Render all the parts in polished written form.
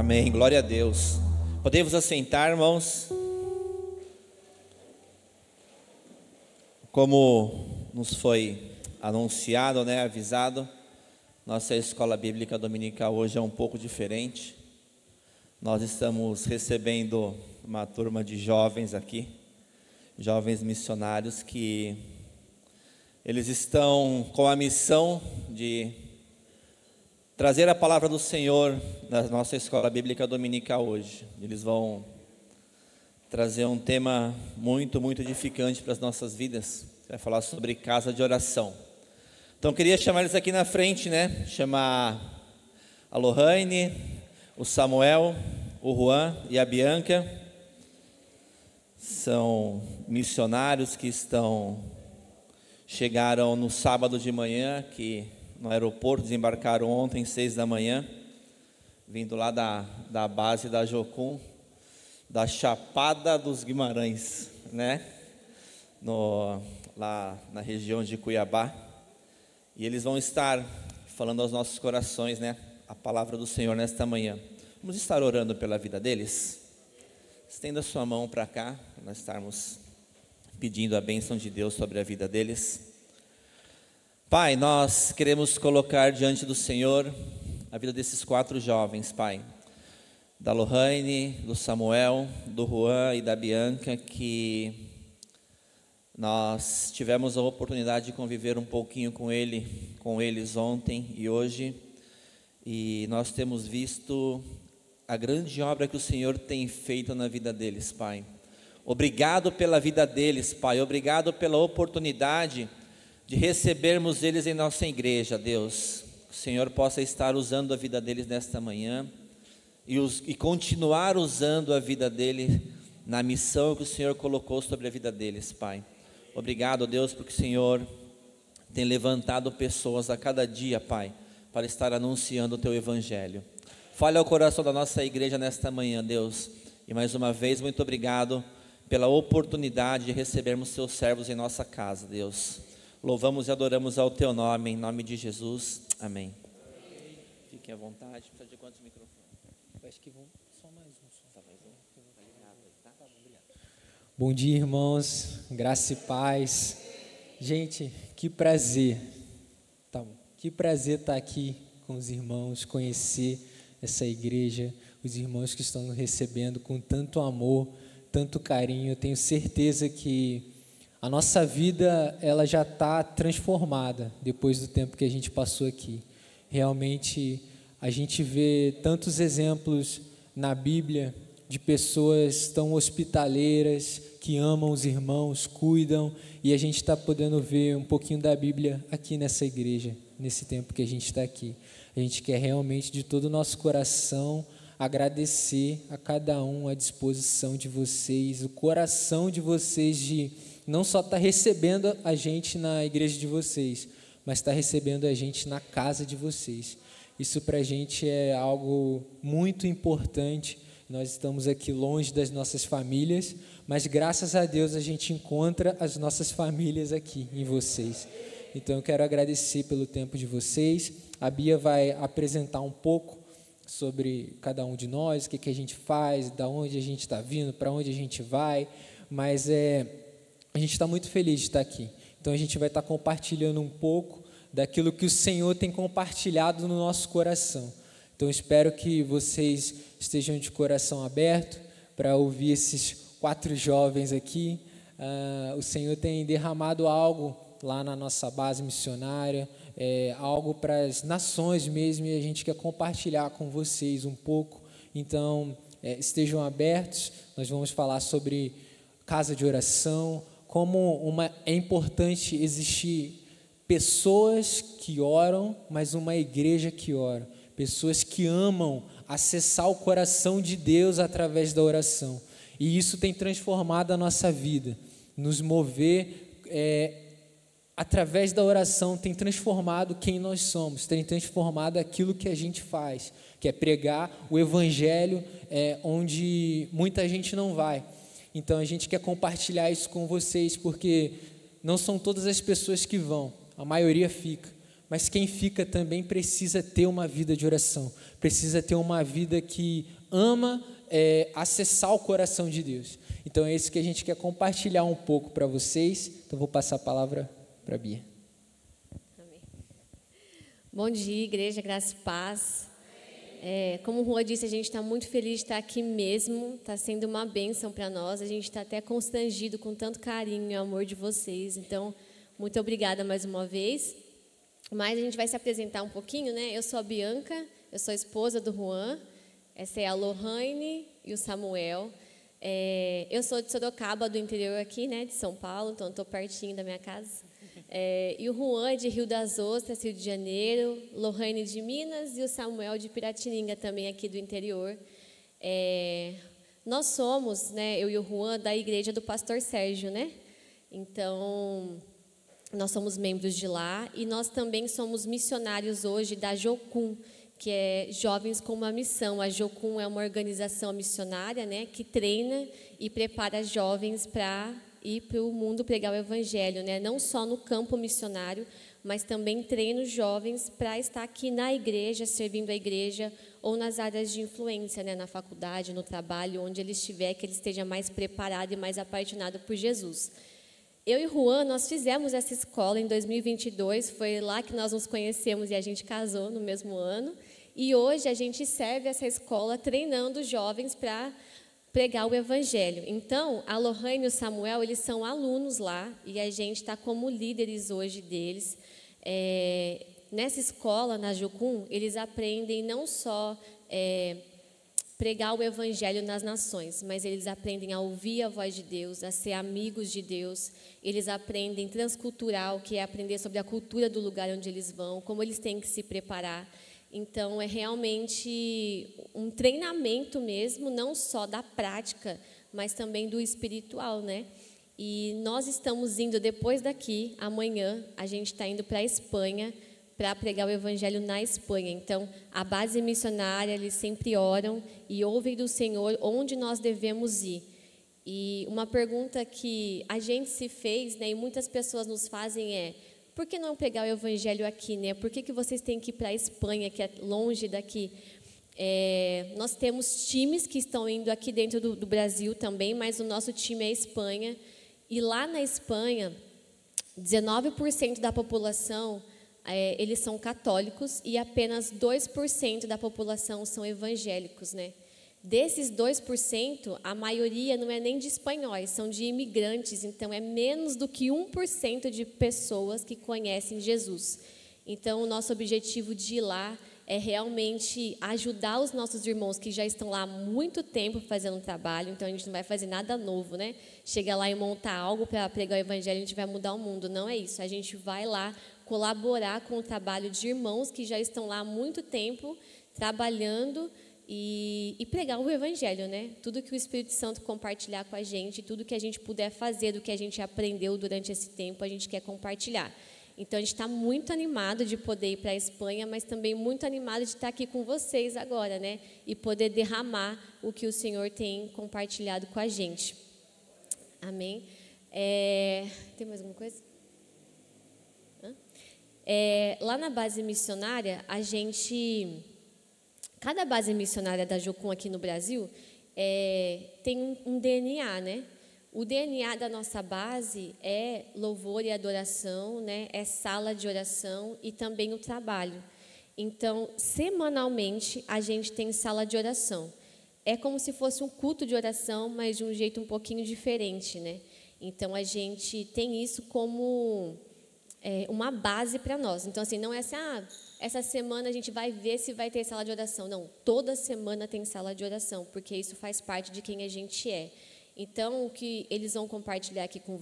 Amém, glória a Deus. Podemos assentar, irmãos? Como nos foi anunciado, avisado, nossa escola bíblica dominical hoje é um pouco diferente. Nós estamos recebendo uma turma de jovens aqui, jovens missionários que eles estão com a missão de trazer a palavra do Senhor na nossa escola bíblica dominical hoje. Eles vão trazer um tema muito edificante para as nossas vidas. Vai falar sobre casa de oração. Então, queria chamar eles aqui na frente, chamar a Lohane, o Samuel, o Juan e a Bianca. São missionários que chegaram no sábado de manhã aqui no aeroporto, desembarcaram ontem, 6 da manhã, vindo lá da base da Jocum, da Chapada dos Guimarães, lá na região de Cuiabá. E eles vão estar falando aos nossos corações, a palavra do Senhor nesta manhã. Vamos estar orando pela vida deles? Estenda sua mão para cá, para nós estarmos pedindo a bênção de Deus sobre a vida deles. Pai, nós queremos colocar diante do Senhor a vida desses 4 jovens, Pai, da Lohane, do Samuel, do Juan e da Bianca, que nós tivemos a oportunidade de conviver um pouquinho com eles ontem e hoje, e nós temos visto a grande obra que o Senhor tem feito na vida deles, Pai. Obrigado pela vida deles, Pai, obrigado pela oportunidade de recebermos eles em nossa igreja, Deus. O Senhor possa estar usando a vida deles nesta manhã e continuar usando a vida deles na missão que o Senhor colocou sobre a vida deles, Pai. Obrigado, Deus, porque o Senhor tem levantado pessoas a cada dia, Pai, para estar anunciando o Teu Evangelho. Fale ao coração da nossa igreja nesta manhã, Deus. E mais uma vez, muito obrigado pela oportunidade de recebermos Seus servos em nossa casa, Deus. Louvamos e adoramos ao Teu nome, em nome de Jesus. Amém. Fiquem à vontade. Precisa de quantos microfones? Acho que vão só mais um. Bom dia, irmãos. Graça e paz. Gente, que prazer. Que prazer estar aqui com os irmãos, conhecer essa igreja, os irmãos que estão nos recebendo com tanto amor, tanto carinho. Eu tenho certeza que a nossa vida ela já está transformada depois do tempo que a gente passou aqui. Realmente a gente vê tantos exemplos na Bíblia de pessoas tão hospitaleiras, que amam os irmãos, cuidam, e a gente está podendo ver um pouquinho da Bíblia aqui nessa igreja, nesse tempo que a gente está aqui. A gente quer realmente de todo o nosso coração agradecer a cada um a disposição de vocês, o coração de vocês de não só estar recebendo a gente na igreja de vocês, mas estar recebendo a gente na casa de vocês. Isso para a gente é algo muito importante. Nós estamos aqui longe das nossas famílias, mas graças a Deus a gente encontra as nossas famílias aqui em vocês. Então eu quero agradecer pelo tempo de vocês. A Bia vai apresentar um pouco sobre cada um de nós, o que a gente faz, da onde a gente está vindo, para onde a gente vai, mas a gente está muito feliz de estar aqui. Então a gente vai estar compartilhando um pouco daquilo que o Senhor tem compartilhado no nosso coração. Então espero que vocês estejam de coração aberto para ouvir esses 4 jovens aqui. O Senhor tem derramado algo lá na nossa base missionária, algo para as nações mesmo, e a gente quer compartilhar com vocês um pouco. Então estejam abertos. Nós vamos falar sobre casa de oração, como é importante existir pessoas que oram, mas uma igreja que ora, pessoas que amam acessar o coração de Deus através da oração, e isso tem transformado a nossa vida, nos mover através da oração, tem transformado quem nós somos, tem transformado aquilo que a gente faz, que é pregar o evangelho onde muita gente não vai. Então a gente quer compartilhar isso com vocês, porque não são todas as pessoas que vão, a maioria fica, mas quem fica também precisa ter uma vida de oração, precisa ter uma vida que ama acessar o coração de Deus. Então é isso que a gente quer compartilhar um pouco para vocês. Então vou passar a palavra para a Bia. Amém. Bom dia, igreja, graça e paz. Como o Juan disse, a gente está muito feliz de estar aqui mesmo. Está sendo uma bênção para nós. A gente está até constrangido com tanto carinho e amor de vocês. Então, muito obrigada mais uma vez. Mas a gente vai se apresentar um pouquinho, né? Eu sou a Bianca, eu sou a esposa do Juan. Essa é a Lohane e o Samuel. Eu sou de Sorocaba, do interior aqui, né? De São Paulo, então estou pertinho da minha casa. E o Juan é de Rio das Ostras, Rio de Janeiro, Lohane de Minas e o Samuel de Piratininga, também aqui do interior. Nós somos, né, eu e o Juan, da igreja do pastor Sérgio, né? Então, nós somos membros de lá e nós também somos missionários hoje da Jocum, que é Jovens com uma Missão. A Jocum é uma organização missionária, né, que treina e prepara jovens para ir para o mundo pregar o evangelho, né? Não só no campo missionário, mas também treina os jovens para estar aqui na igreja, servindo a igreja, ou nas áreas de influência, né? Na faculdade, no trabalho, onde ele estiver, que ele esteja mais preparado e mais apaixonado por Jesus. Eu e Juan, nós fizemos essa escola em 2022, foi lá que nós nos conhecemos e a gente casou no mesmo ano. E hoje a gente serve essa escola treinando jovens para pregar o evangelho. Então, a Lohane e o Samuel, eles são alunos lá e a gente está como líderes hoje deles. Nessa escola, na Jocum, eles aprendem não só pregar o evangelho nas nações, mas eles aprendem a ouvir a voz de Deus, a ser amigos de Deus. Eles aprendem transcultural, que é aprender sobre a cultura do lugar onde eles vão, como eles têm que se preparar. Então, é realmente um treinamento mesmo, não só da prática, mas também do espiritual, né? E nós estamos indo, depois daqui, amanhã, a gente está indo para a Espanha, para pregar o evangelho na Espanha. Então, a base missionária, eles sempre oram e ouvem do Senhor onde nós devemos ir. E uma pergunta que a gente se fez, né, e muitas pessoas nos fazem por que não pregar o evangelho aqui, né? Por que vocês têm que ir para a Espanha, que é longe daqui? Nós temos times que estão indo aqui dentro do Brasil também, mas o nosso time é a Espanha. E lá na Espanha, 19% da população, eles são católicos e apenas 2% da população são evangélicos, né? Desses 2%, a maioria não é nem de espanhóis, são de imigrantes, então é menos do que 1% de pessoas que conhecem Jesus. Então, o nosso objetivo de ir lá é realmente ajudar os nossos irmãos que já estão lá há muito tempo fazendo trabalho, então a gente não vai fazer nada novo, né? Chegar lá e montar algo para pregar o evangelho, a gente vai mudar o mundo, não é isso. A gente vai lá colaborar com o trabalho de irmãos que já estão lá há muito tempo trabalhando e pregar o evangelho, né? Tudo que o Espírito Santo compartilhar com a gente, tudo que a gente puder fazer do que a gente aprendeu durante esse tempo, a gente quer compartilhar. Então, a gente está muito animado de poder ir para a Espanha, mas também muito animado de estar aqui com vocês agora, né? E poder derramar o que o Senhor tem compartilhado com a gente. Amém? Tem mais alguma coisa? Lá na base missionária, cada base missionária da Jocum aqui no Brasil tem um DNA, né? O DNA da nossa base é louvor e adoração, né? É sala de oração e também o trabalho. Então, semanalmente, a gente tem sala de oração. É como se fosse um culto de oração, mas de um jeito um pouquinho diferente, né? Então, a gente tem isso como uma base para nós. Então, assim, não é assim, essa semana a gente vai ver se vai ter sala de oração. Não, toda semana tem sala de oração, porque isso faz parte de quem a gente é. Então, o que eles vão compartilhar aqui com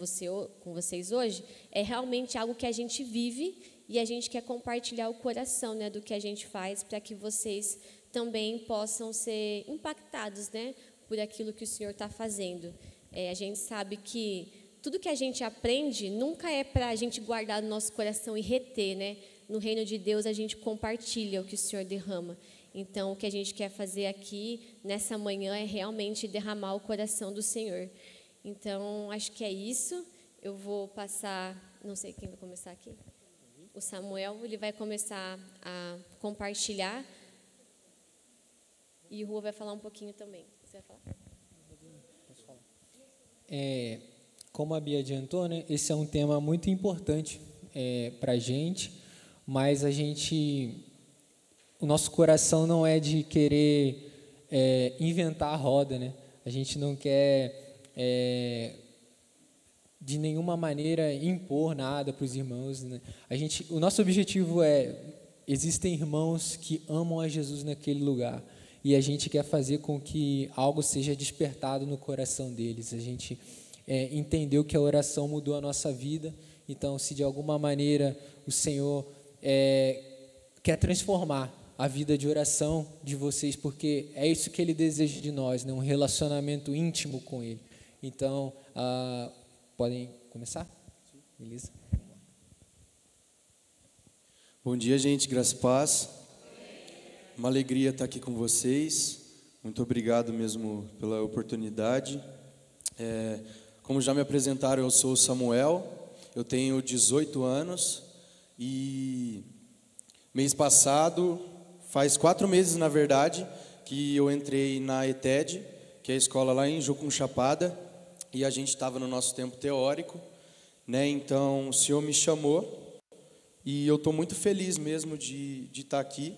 vocês hoje é realmente algo que a gente vive e a gente quer compartilhar o coração, né, do que a gente faz para que vocês também possam ser impactados, né, por aquilo que o Senhor está fazendo. A gente sabe que tudo que a gente aprende nunca é para a gente guardar no nosso coração e reter, né? No reino de Deus, a gente compartilha o que o Senhor derrama. Então, o que a gente quer fazer aqui, nessa manhã, é realmente derramar o coração do Senhor. Então, acho que é isso. Eu vou passar, não sei quem vai começar aqui. O Samuel, ele vai começar a compartilhar. E o Rua vai falar um pouquinho também. Você vai falar? Como a Bia adiantou, né, esse é um tema muito importante para a gente, mas o nosso coração não é de querer inventar a roda, né? A gente não quer de nenhuma maneira impor nada para os irmãos, né? O nosso objetivo existem irmãos que amam a Jesus naquele lugar, e a gente quer fazer com que algo seja despertado no coração deles. A gente entendeu que a oração mudou a nossa vida, então, se de alguma maneira o Senhor quer transformar a vida de oração de vocês, porque é isso que Ele deseja de nós, né? Um relacionamento íntimo com Ele. Então, podem começar? Beleza? Bom dia, gente, graça e paz. Uma alegria estar aqui com vocês. Muito obrigado mesmo pela oportunidade. Como já me apresentaram, eu sou o Samuel, eu tenho 18 anos e mês passado, faz 4 meses na verdade, que eu entrei na ETED, que é a escola lá em Jucum Chapada, e a gente estava no nosso tempo teórico, né? Então o Senhor me chamou e eu estou muito feliz mesmo de estar aqui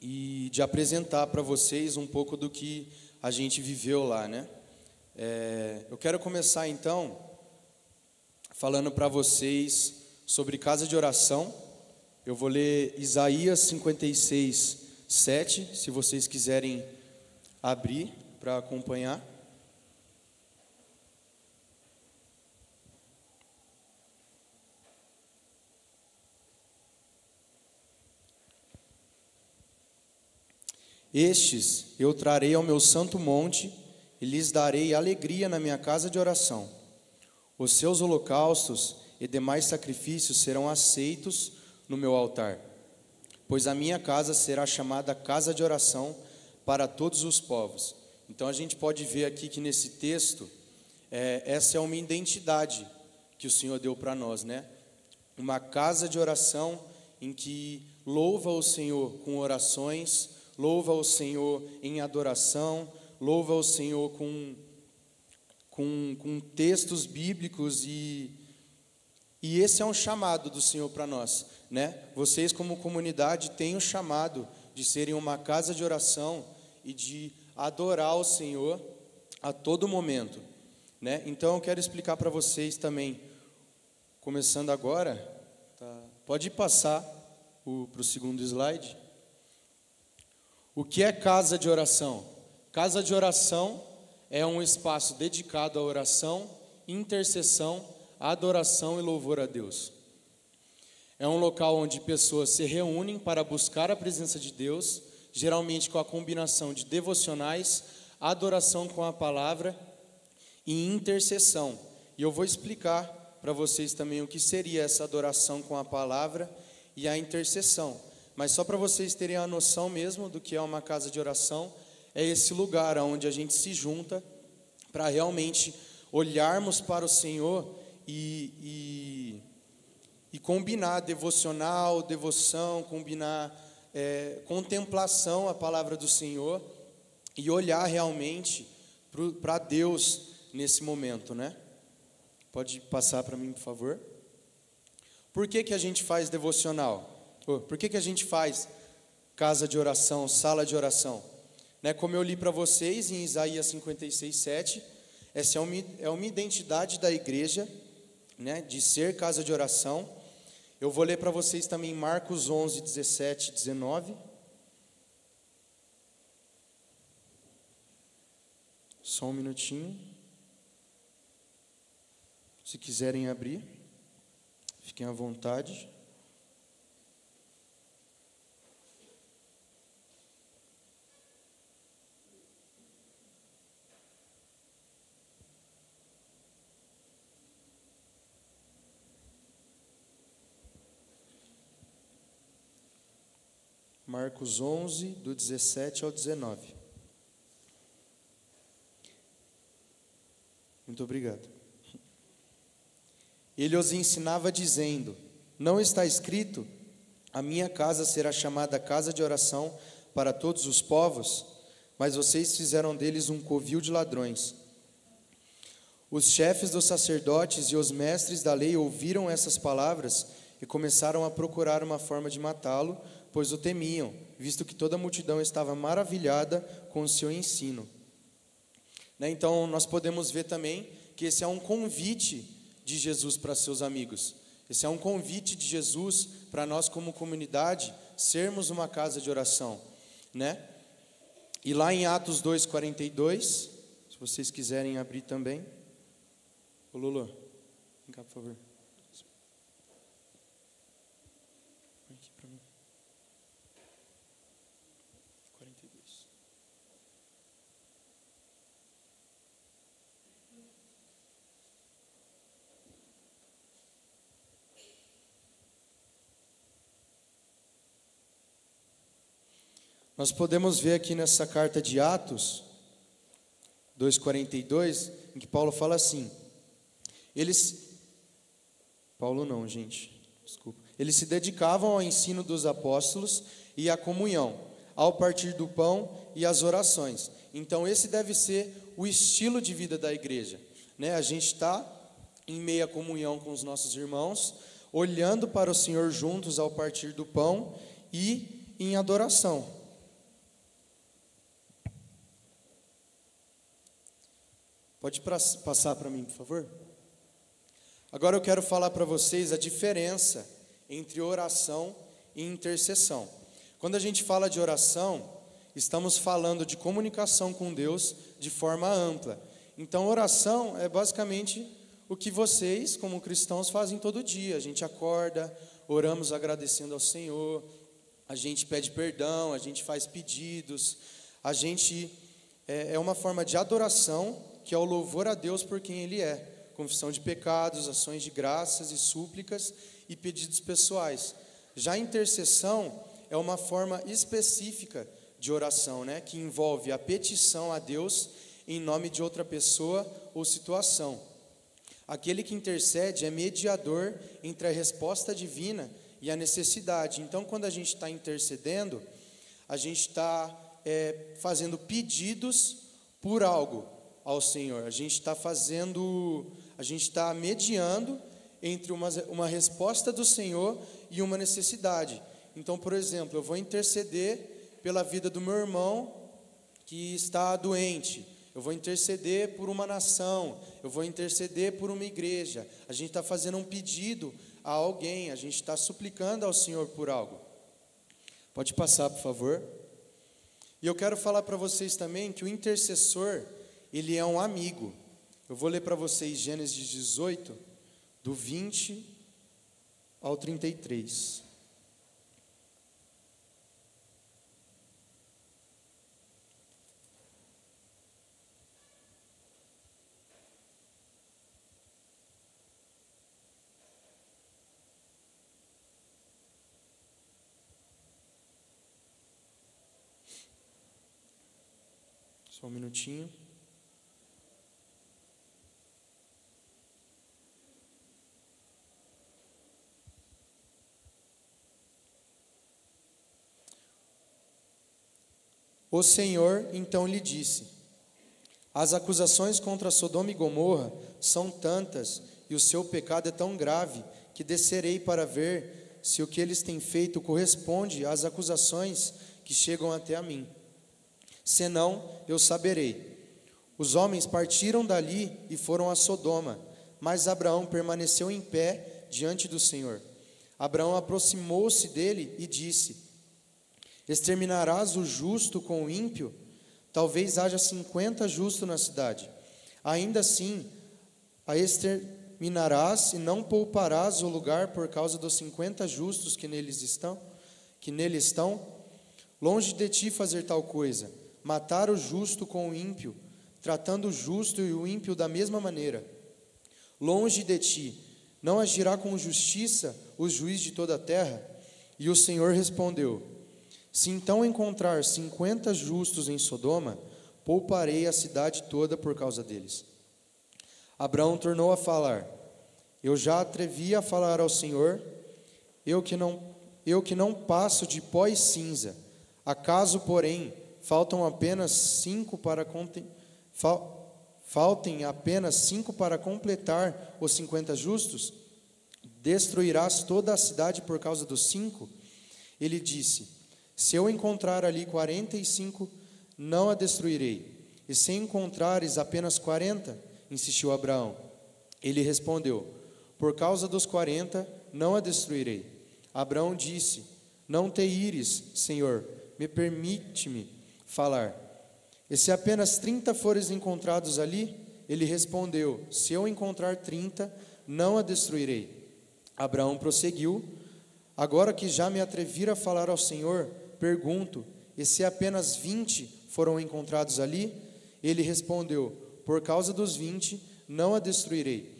e de apresentar para vocês um pouco do que a gente viveu lá, né? Eu quero começar então falando para vocês sobre casa de oração. Eu vou ler Isaías 56, 7, se vocês quiserem abrir para acompanhar. Estes eu trarei ao meu santo monte e lhes darei alegria na minha casa de oração. Os seus holocaustos e demais sacrifícios serão aceitos no meu altar, pois a minha casa será chamada casa de oração para todos os povos. Então a gente pode ver aqui que nesse texto, essa é uma identidade que o Senhor deu para nós, né? Uma casa de oração em que louva o Senhor com orações, louva o Senhor em adoração, louva o Senhor com textos bíblicos e esse é um chamado do Senhor para nós, né? Vocês como comunidade têm o chamado de serem uma casa de oração e de adorar o Senhor a todo momento, né? Então eu quero explicar para vocês também, começando agora, tá? Pode passar para o segundo slide. O que é casa de oração? Casa de oração é um espaço dedicado à oração, intercessão, adoração e louvor a Deus. É um local onde pessoas se reúnem para buscar a presença de Deus, geralmente com a combinação de devocionais, adoração com a palavra e intercessão. E eu vou explicar para vocês também o que seria essa adoração com a palavra e a intercessão. Mas só para vocês terem a noção mesmo do que é uma casa de oração, é esse lugar onde a gente se junta para realmente olharmos para o Senhor e combinar devocional, devoção, combinar contemplação à palavra do Senhor e olhar realmente para Deus nesse momento, né? Pode passar para mim, por favor? Por que a gente faz devocional? Por que a gente faz casa de oração, sala de oração? Né, como eu li para vocês em Isaías 56, 7, essa é uma identidade da igreja, né, de ser casa de oração. Eu vou ler para vocês também Marcos 11, 17, 19. Só um minutinho. Se quiserem abrir, fiquem à vontade. Marcos 11, do 17 ao 19. Muito obrigado. Ele os ensinava dizendo: não está escrito, a minha casa será chamada casa de oração para todos os povos? mas vocês fizeram deles um covil de ladrões. Os chefes dos sacerdotes e os mestres da lei ouviram essas palavras e começaram a procurar uma forma de matá-lo, pois o temiam, visto que toda a multidão estava maravilhada com o seu ensino. Então, nós podemos ver também que esse é um convite de Jesus para seus amigos. Esse é um convite de Jesus para nós, como comunidade, sermos uma casa de oração, né? E lá em Atos 2:42, se vocês quiserem abrir também. Ô Lulu, vem cá, por favor. Vem aqui para mim. 42. Nós podemos ver aqui nessa carta de Atos 2:42, em que Paulo fala assim: Eles se dedicavam ao ensino dos apóstolos e à comunhão, ao partir do pão e às orações. Então esse deve ser o estilo de vida da igreja, né? A gente está em meia comunhão com os nossos irmãos, olhando para o Senhor juntos ao partir do pão e em adoração. Pode passar para mim, por favor? Agora eu quero falar para vocês a diferença entre oração e intercessão. Quando a gente fala de oração, estamos falando de comunicação com Deus de forma ampla. Então, oração é basicamente o que vocês, como cristãos, fazem todo dia. A gente acorda, oramos agradecendo ao Senhor, a gente pede perdão, a gente faz pedidos, a gente é uma forma de adoração, que é o louvor a Deus por quem Ele é. Confissão de pecados, ações de graças e súplicas e pedidos pessoais. Já a intercessão é uma forma específica de oração, né? Que envolve a petição a Deus em nome de outra pessoa ou situação. Aquele que intercede é mediador entre a resposta divina e a necessidade. Então, quando a gente está intercedendo, a gente está fazendo pedidos por algo ao Senhor. A gente está mediando entre uma resposta do Senhor e uma necessidade. Então, por exemplo, eu vou interceder pela vida do meu irmão que está doente. Eu vou interceder por uma nação. Eu vou interceder por uma igreja. A gente está fazendo um pedido a alguém. A gente está suplicando ao Senhor por algo. Pode passar, por favor. E eu quero falar para vocês também que o intercessor, ele é um amigo. Eu vou ler para vocês Gênesis 18, do 20 ao 33. Só um minutinho. O Senhor então lhe disse: as acusações contra Sodoma e Gomorra são tantas e o seu pecado é tão grave que descerei para ver se o que eles têm feito corresponde às acusações que chegam até a mim. Senão, eu saberei. Os homens partiram dali e foram a Sodoma, mas Abraão permaneceu em pé diante do Senhor. Abraão aproximou-se dele e disse: exterminarás o justo com o ímpio? Talvez haja 50 justos na cidade. Ainda assim, a exterminarás e não pouparás o lugar por causa dos 50 justos que nele estão? Longe de ti fazer tal coisa, matar o justo com o ímpio, tratando o justo e o ímpio da mesma maneira. Longe de ti, não agirá com justiça o juiz de toda a terra? E o Senhor respondeu: se então encontrar 50 justos em Sodoma, pouparei a cidade toda por causa deles. Abraão tornou a falar: eu já atrevi a falar ao Senhor, eu que não passo de pó e cinza. Acaso, porém, faltem apenas 5 para completar os 50 justos? Destruirás toda a cidade por causa dos 5? Ele disse: se eu encontrar ali 45, não a destruirei. E se encontrares apenas 40? Insistiu Abraão. Ele respondeu: por causa dos 40, não a destruirei. Abraão disse: não te ires, Senhor, permite-me falar. E se apenas 30 forem encontrados ali? Ele respondeu: se eu encontrar 30, não a destruirei. Abraão prosseguiu: agora que já me atrevi a falar ao Senhor, pergunto: e se apenas 20 foram encontrados ali? Ele respondeu: por causa dos 20, não a destruirei.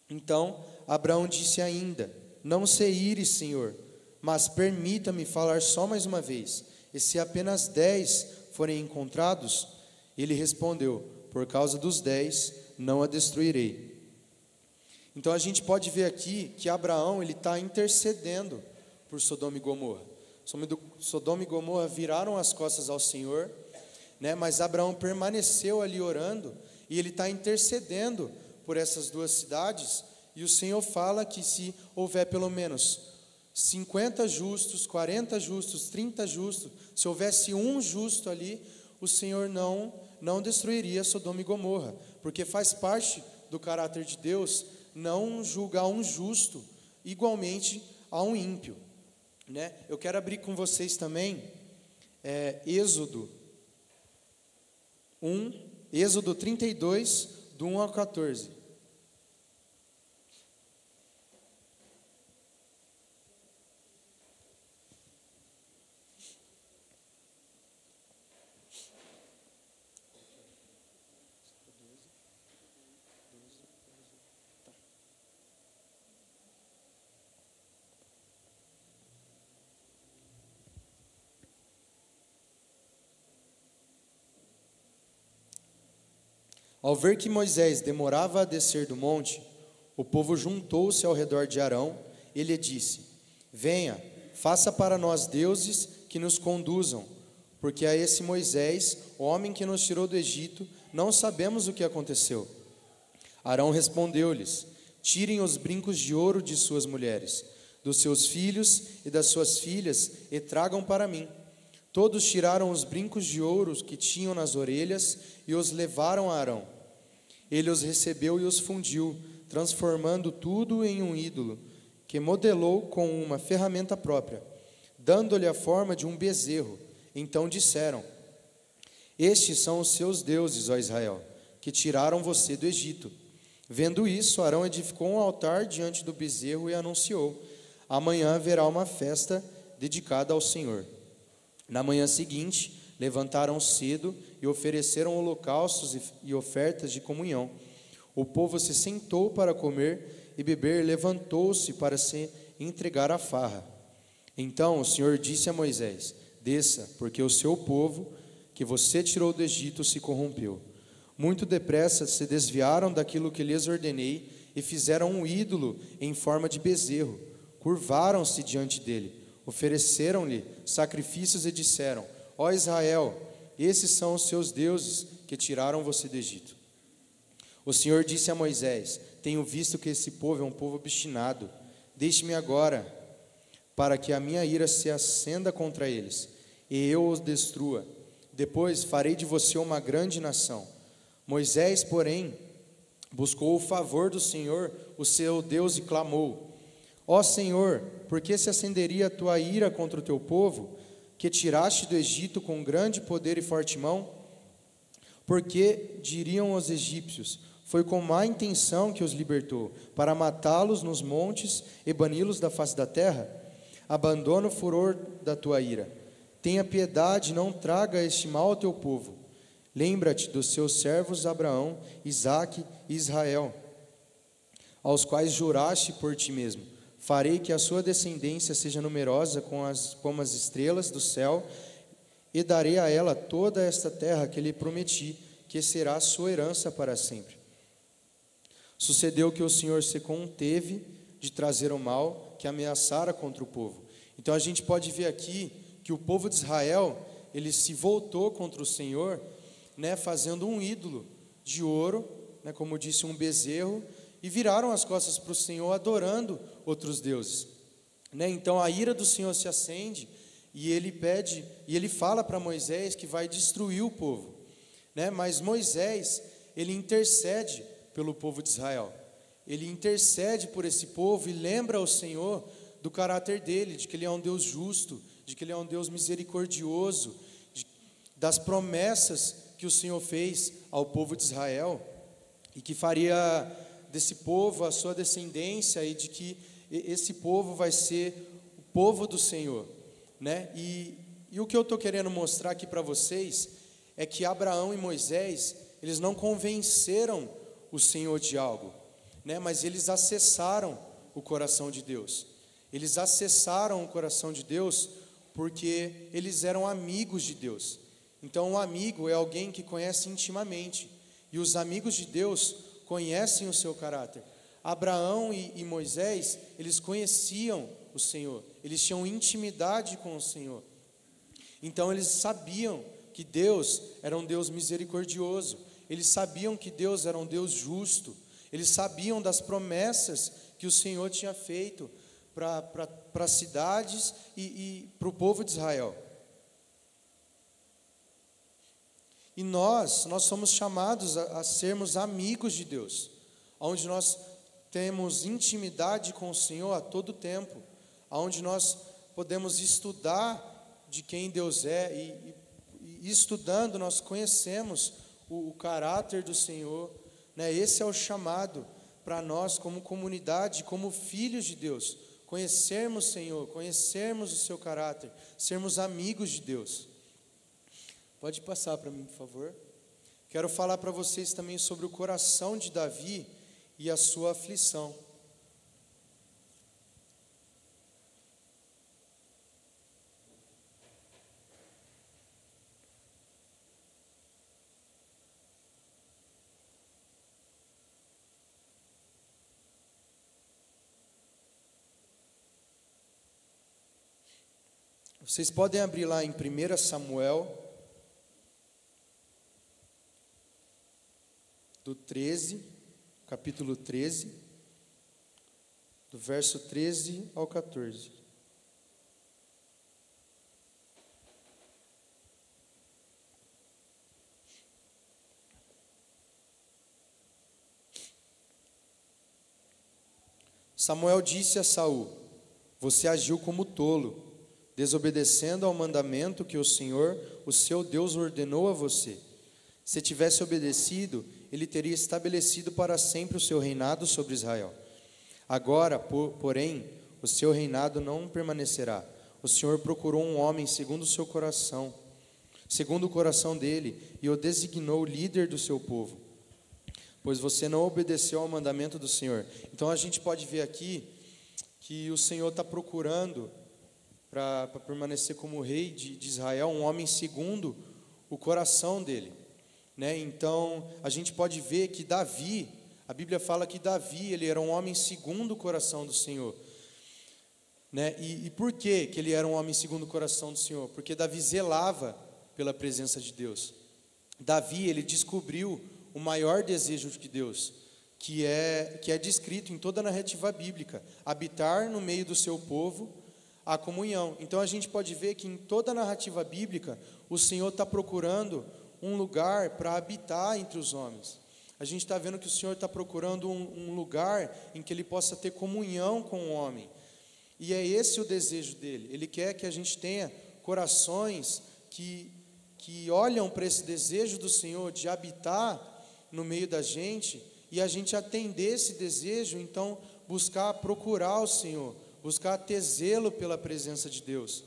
Então Abraão disse ainda: não se ires, Senhor, mas permita-me falar só mais uma vez. E se apenas 10 forem encontrados? Ele respondeu: por causa dos 10, não a destruirei. Então a gente pode ver aqui que Abraão está intercedendo por Sodoma e Gomorra. Sodoma e Gomorra viraram as costas ao Senhor, né? Mas Abraão permaneceu ali orando, e ele está intercedendo por essas duas cidades. E o Senhor fala que se houver pelo menos 50 justos, 40 justos, 30 justos, se houvesse um justo ali, o Senhor não destruiria Sodoma e Gomorra, porque faz parte do caráter de Deus não julgar um justo igualmente a um ímpio, né? Eu quero abrir com vocês também Êxodo 32, do 1 ao 14. Ao ver que Moisés demorava a descer do monte, o povo juntou-se ao redor de Arão. Ele disse: venha, faça para nós deuses que nos conduzam, porque a esse Moisés, o homem que nos tirou do Egito, não sabemos o que aconteceu. Arão respondeu-lhes: tirem os brincos de ouro de suas mulheres, dos seus filhos e das suas filhas, e tragam para mim. Todos tiraram os brincos de ouro que tinham nas orelhas e os levaram a Arão. Ele os recebeu e os fundiu, transformando tudo em um ídolo, que modelou com uma ferramenta própria, dando-lhe a forma de um bezerro. Então disseram: estes são os seus deuses, ó Israel, que tiraram você do Egito. Vendo isso, Arão edificou um altar diante do bezerro e anunciou: amanhã haverá uma festa dedicada ao Senhor. Na manhã seguinte, levantaram cedo e ofereceram holocaustos e ofertas de comunhão. O povo se sentou para comer e beber, levantou-se para se entregar à farra. Então o Senhor disse a Moisés: desça, porque o seu povo, que você tirou do Egito, se corrompeu. Muito depressa se desviaram daquilo que lhes ordenei e fizeram um ídolo em forma de bezerro. Curvaram-se diante dele, ofereceram-lhe sacrifícios e disseram: ó Israel, esses são os seus deuses que tiraram você do Egito. O Senhor disse a Moisés: tenho visto que esse povo é um povo obstinado. Deixe-me agora, para que a minha ira se acenda contra eles, e eu os destrua. Depois farei de você uma grande nação. Moisés, porém, buscou o favor do Senhor, o seu Deus, e clamou: ó Senhor, por que se acenderia a tua ira contra o teu povo, que tiraste do Egito com grande poder e forte mão? Porque diriam os egípcios: foi com má intenção que os libertou, para matá-los nos montes e bani-los da face da terra? Abandona o furor da tua ira. Tenha piedade, não traga este mal ao teu povo. Lembra-te dos seus servos Abraão, Isaque e Israel, aos quais juraste por ti mesmo: farei que a sua descendência seja numerosa como as estrelas do céu, e darei a ela toda esta terra que lhe prometi, que será a sua herança para sempre. Sucedeu que o Senhor se conteve de trazer o mal que ameaçara contra o povo. Então a gente pode ver aqui que o povo de Israel, ele se voltou contra o Senhor, né, fazendo um ídolo de ouro, né, como disse, um bezerro, e viraram as costas para o Senhor, adorando outros deuses, né? Então a ira do Senhor se acende, e ele fala para Moisés que vai destruir o povo, né? Mas Moisés, ele intercede pelo povo de Israel, ele intercede por esse povo e lembra ao Senhor do caráter dele, de que ele é um Deus justo, de que ele é um Deus misericordioso, das promessas que o Senhor fez ao povo de Israel, e que faria desse povo a sua descendência, e de que esse povo vai ser o povo do Senhor, né? E o que eu estou querendo mostrar aqui para vocês é que Abraão e Moisés, eles não convenceram o Senhor de algo, né? Mas eles acessaram o coração de Deus. Eles acessaram o coração de Deus porque eles eram amigos de Deus. Então, um amigo é alguém que conhece intimamente, e os amigos de Deus conhecem o seu caráter. Abraão e Moisés, eles conheciam o Senhor, eles tinham intimidade com o Senhor. Então, eles sabiam que Deus era um Deus misericordioso, eles sabiam que Deus era um Deus justo, eles sabiam das promessas que o Senhor tinha feito para as cidades e para o povo de Israel. E nós somos chamados a sermos amigos de Deus, onde nós temos intimidade com o Senhor a todo tempo, onde nós podemos estudar de quem Deus é, e estudando nós conhecemos o caráter do Senhor, né? Esse é o chamado para nós como comunidade, como filhos de Deus, conhecermos o Senhor, conhecermos o seu caráter, sermos amigos de Deus. Pode passar para mim, por favor. Quero falar para vocês também sobre o coração de Davi e a sua aflição. Vocês podem abrir lá em 1 Samuel, do 13, capítulo 13, do verso 13 ao 14. Samuel disse a Saul: você agiu como tolo, desobedecendo ao mandamento que o Senhor, o seu Deus, ordenou a você. Se tivesse obedecido, ele teria estabelecido para sempre o seu reinado sobre Israel. Agora, porém, o seu reinado não permanecerá. O Senhor procurou um homem segundo o seu coração, segundo o coração dele, e o designou líder do seu povo, pois você não obedeceu ao mandamento do Senhor. Então a gente pode ver aqui que o Senhor está procurando, para permanecer como rei de Israel, um homem segundo o coração dele, né? Então a gente pode ver que Davi, a Bíblia fala que Davi, ele era um homem segundo o coração do Senhor, né? E por que ele era um homem segundo o coração do Senhor? Porque Davi zelava pela presença de Deus. Davi, ele descobriu o maior desejo de Deus, que é descrito em toda a narrativa bíblica: habitar no meio do seu povo a comunhão. Então a gente pode ver que em toda a narrativa bíblica o Senhor está procurando um lugar para habitar entre os homens. A gente está vendo que o Senhor está procurando um lugar em que Ele possa ter comunhão com o homem, e é esse o desejo dele. Ele quer que a gente tenha corações que olham para esse desejo do Senhor de habitar no meio da gente, e a gente atender esse desejo, então procurar o Senhor, buscar ter zelo pela presença de Deus.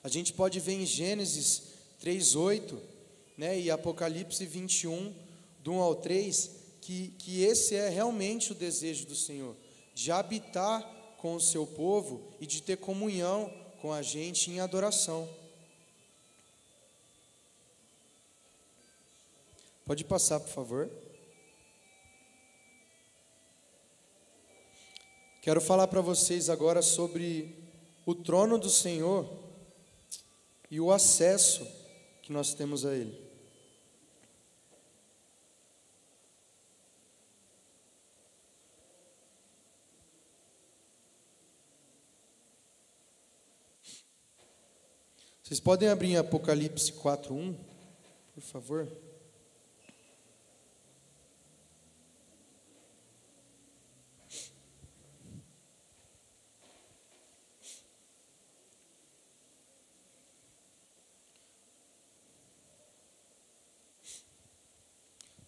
A gente pode ver em Gênesis 3:8, né, e Apocalipse 21, do 1 ao 3, que esse é realmente o desejo do Senhor, de habitar com o seu povo e de ter comunhão com a gente em adoração. Pode passar, por favor. Quero falar para vocês agora sobre o trono do Senhor e o acesso que nós temos a Ele. Vocês podem abrir em Apocalipse 4:1, por favor?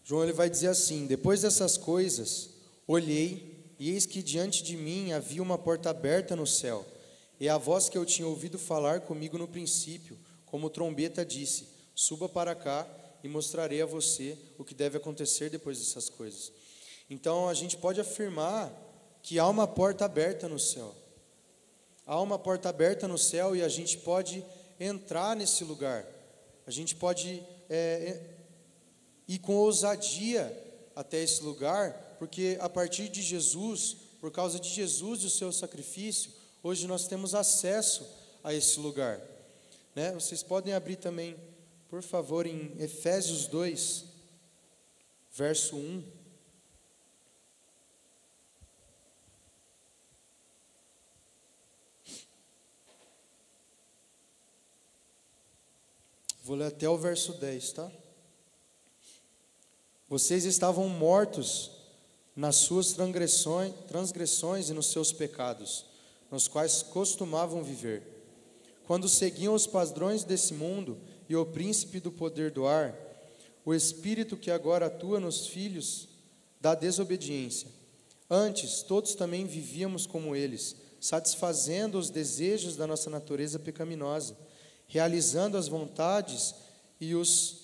João ele vai dizer assim: depois dessas coisas, olhei, e eis que diante de mim havia uma porta aberta no céu. E a voz que eu tinha ouvido falar comigo no princípio, como trombeta, disse: suba para cá e mostrarei a você o que deve acontecer depois dessas coisas. Então a gente pode afirmar que há uma porta aberta no céu. Há uma porta aberta no céu e a gente pode entrar nesse lugar. A gente pode ir com ousadia até esse lugar, porque a partir de Jesus, por causa de Jesus e o seu sacrifício, hoje nós temos acesso a esse lugar, né? Vocês podem abrir também, por favor, em Efésios 2, verso 1. Vou ler até o verso 10, tá? Vocês estavam mortos nas suas transgressões e nos seus pecados, nos quais costumavam viver, quando seguiam os padrões desse mundo e o príncipe do poder do ar, o espírito que agora atua nos filhos da desobediência. Antes, todos também vivíamos como eles, satisfazendo os desejos da nossa natureza pecaminosa, realizando as vontades e os...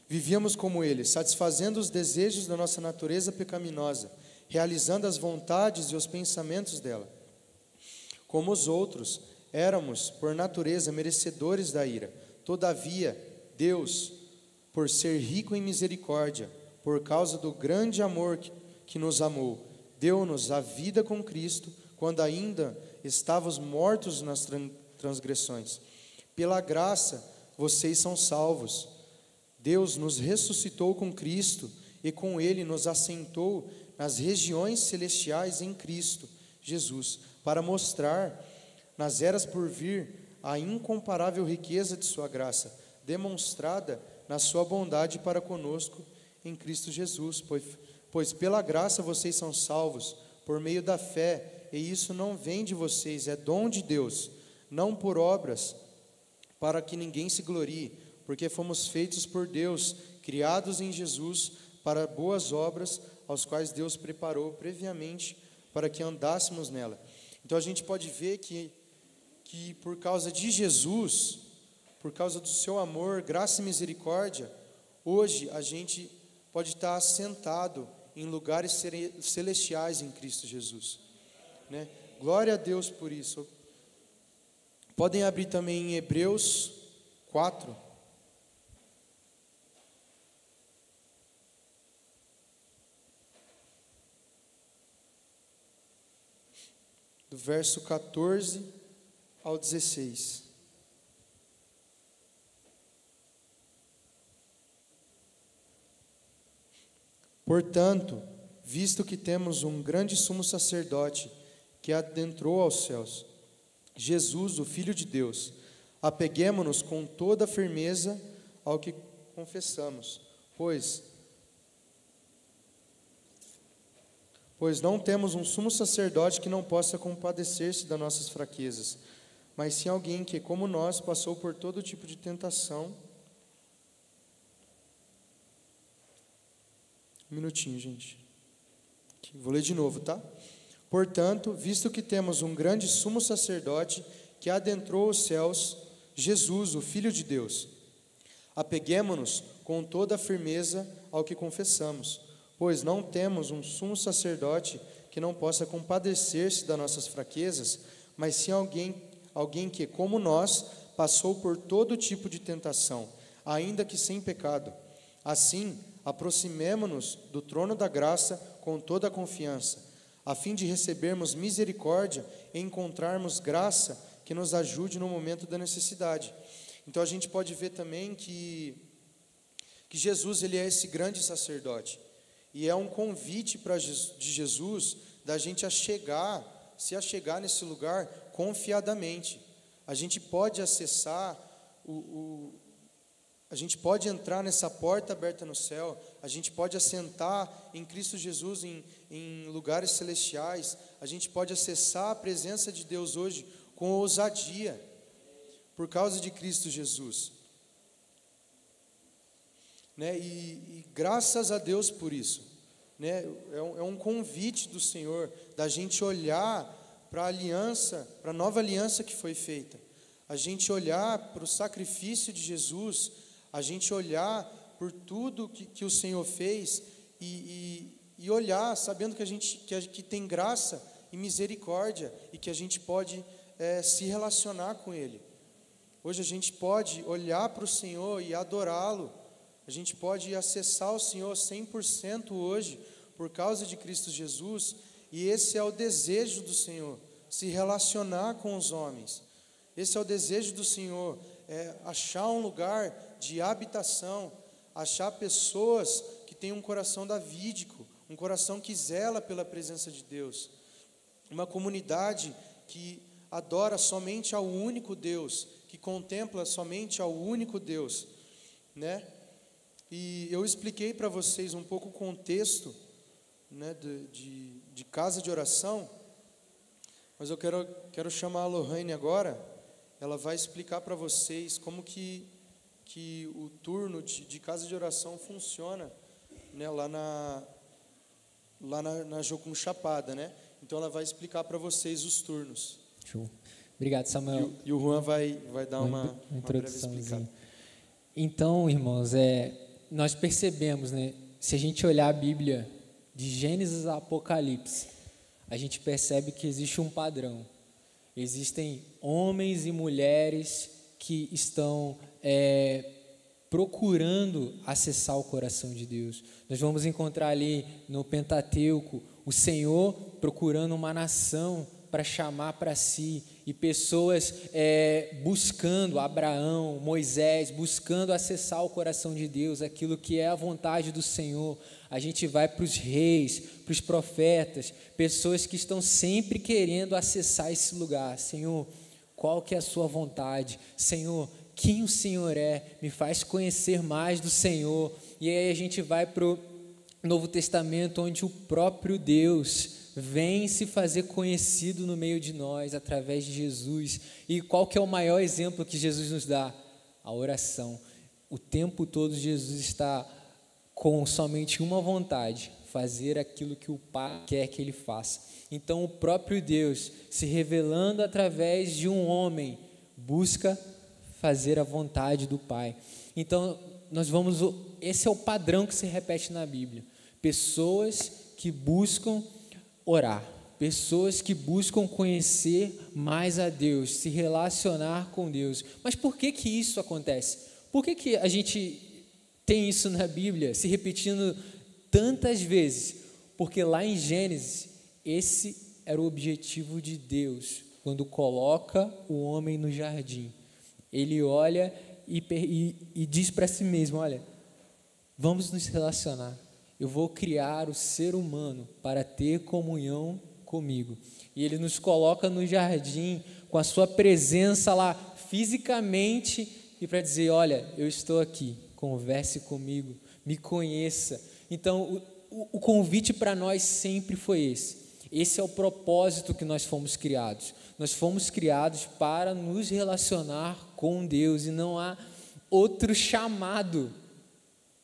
Vivíamos como eles, satisfazendo os desejos da nossa natureza pecaminosa, realizando as vontades e os pensamentos dela. Como os outros, éramos, por natureza, merecedores da ira. Todavia, Deus, por ser rico em misericórdia, por causa do grande amor que nos amou, deu-nos a vida com Cristo, quando ainda estávamos mortos nas transgressões. Pela graça, vocês são salvos. Deus nos ressuscitou com Cristo e com Ele nos assentou nas regiões celestiais em Cristo Jesus, para mostrar nas eras por vir a incomparável riqueza de sua graça, demonstrada na sua bondade para conosco em Cristo Jesus. Pois pela graça vocês são salvos, por meio da fé, e isso não vem de vocês, é dom de Deus, não por obras, para que ninguém se glorie, porque fomos feitos por Deus, criados em Jesus, para boas obras, aos quais Deus preparou previamente para que andássemos nela. Então a gente pode ver que por causa de Jesus, por causa do seu amor, graça e misericórdia, hoje a gente pode estar assentado em lugares celestiais em Cristo Jesus, né? Glória a Deus por isso. Podem abrir também em Hebreus 4. Do verso 14 ao 16. Portanto, visto que temos um grande sumo sacerdote que adentrou aos céus, Jesus, o Filho de Deus, apeguemo-nos com toda a firmeza ao que confessamos, pois não temos um sumo sacerdote que não possa compadecer-se das nossas fraquezas, mas sim alguém que, como nós, passou por todo tipo de tentação. Um minutinho, gente. Vou ler de novo, tá? Portanto, visto que temos um grande sumo sacerdote que adentrou os céus, Jesus, o Filho de Deus, apeguemo-nos com toda a firmeza ao que confessamos, pois não temos um sumo sacerdote que não possa compadecer-se das nossas fraquezas, mas sim alguém que, como nós, passou por todo tipo de tentação, ainda que sem pecado. Assim, aproximemo-nos do trono da graça com toda a confiança, a fim de recebermos misericórdia e encontrarmos graça que nos ajude no momento da necessidade. Então a gente pode ver também que Jesus, ele é esse grande sacerdote, e é um convite de Jesus da gente se achegar nesse lugar confiadamente. A gente pode acessar a gente pode entrar nessa porta aberta no céu, a gente pode assentar em Cristo Jesus em lugares celestiais, a gente pode acessar a presença de Deus hoje com ousadia, por causa de Cristo Jesus. Né? E graças a Deus por isso. Né? É um convite do Senhor, da gente olhar para a aliança, para a nova aliança que foi feita, a gente olhar para o sacrifício de Jesus, a gente olhar por tudo que o Senhor fez e olhar sabendo que tem graça e misericórdia e que a gente pode se relacionar com Ele. Hoje a gente pode olhar para o Senhor e adorá-lo, a gente pode acessar o Senhor 100% hoje por causa de Cristo Jesus, e esse é o desejo do Senhor, se relacionar com os homens. Esse é o desejo do Senhor, achar um lugar de habitação, achar pessoas que têm um coração davídico, um coração que zela pela presença de Deus, uma comunidade que adora somente ao único Deus, que contempla somente ao único Deus, né? E eu expliquei para vocês um pouco o contexto, né, de casa de oração, mas eu quero chamar a Lohane agora. Ela vai explicar para vocês como que o turno de casa de oração funciona, né, lá na Jocum Chapada, né? Então ela vai explicar para vocês os turnos. Show. Obrigado, Samuel. E o Juan vai dar uma breve introduçãozinha. explicada. Então, irmãos, nós percebemos, né, se a gente olhar a Bíblia de Gênesis a Apocalipse, a gente percebe que existe um padrão. Existem homens e mulheres que estão procurando acessar o coração de Deus. Nós vamos encontrar ali no Pentateuco o Senhor procurando uma nação para chamar para si, e pessoas buscando, Abraão, Moisés, buscando acessar o coração de Deus, aquilo que é a vontade do Senhor. A gente vai para os reis, para os profetas, pessoas que estão sempre querendo acessar esse lugar. Senhor, qual que é a sua vontade? Senhor, quem o Senhor é? Me faz conhecer mais do Senhor. E aí a gente vai para o Novo Testamento, onde o próprio Deus vem se fazer conhecido no meio de nós, através de Jesus. E qual que é o maior exemplo que Jesus nos dá? A oração. O tempo todo Jesus está com somente uma vontade: fazer aquilo que o Pai quer que Ele faça. Então o próprio Deus, se revelando através de um homem, busca fazer a vontade do Pai. Então esse é o padrão que se repete na Bíblia. Pessoas que buscam orar, pessoas que buscam conhecer mais a Deus, se relacionar com Deus. Mas por que isso acontece? Por que a gente tem isso na Bíblia se repetindo tantas vezes? Porque lá em Gênesis, esse era o objetivo de Deus, quando coloca o homem no jardim. Ele olha e diz para si mesmo: olha, vamos nos relacionar. Eu vou criar o ser humano para ter comunhão comigo. E Ele nos coloca no jardim com a sua presença lá fisicamente e para dizer: olha, eu estou aqui, converse comigo, me conheça. Então o convite para nós sempre foi esse. Esse é o propósito que nós fomos criados. Nós fomos criados para nos relacionar com Deus, e não há outro chamado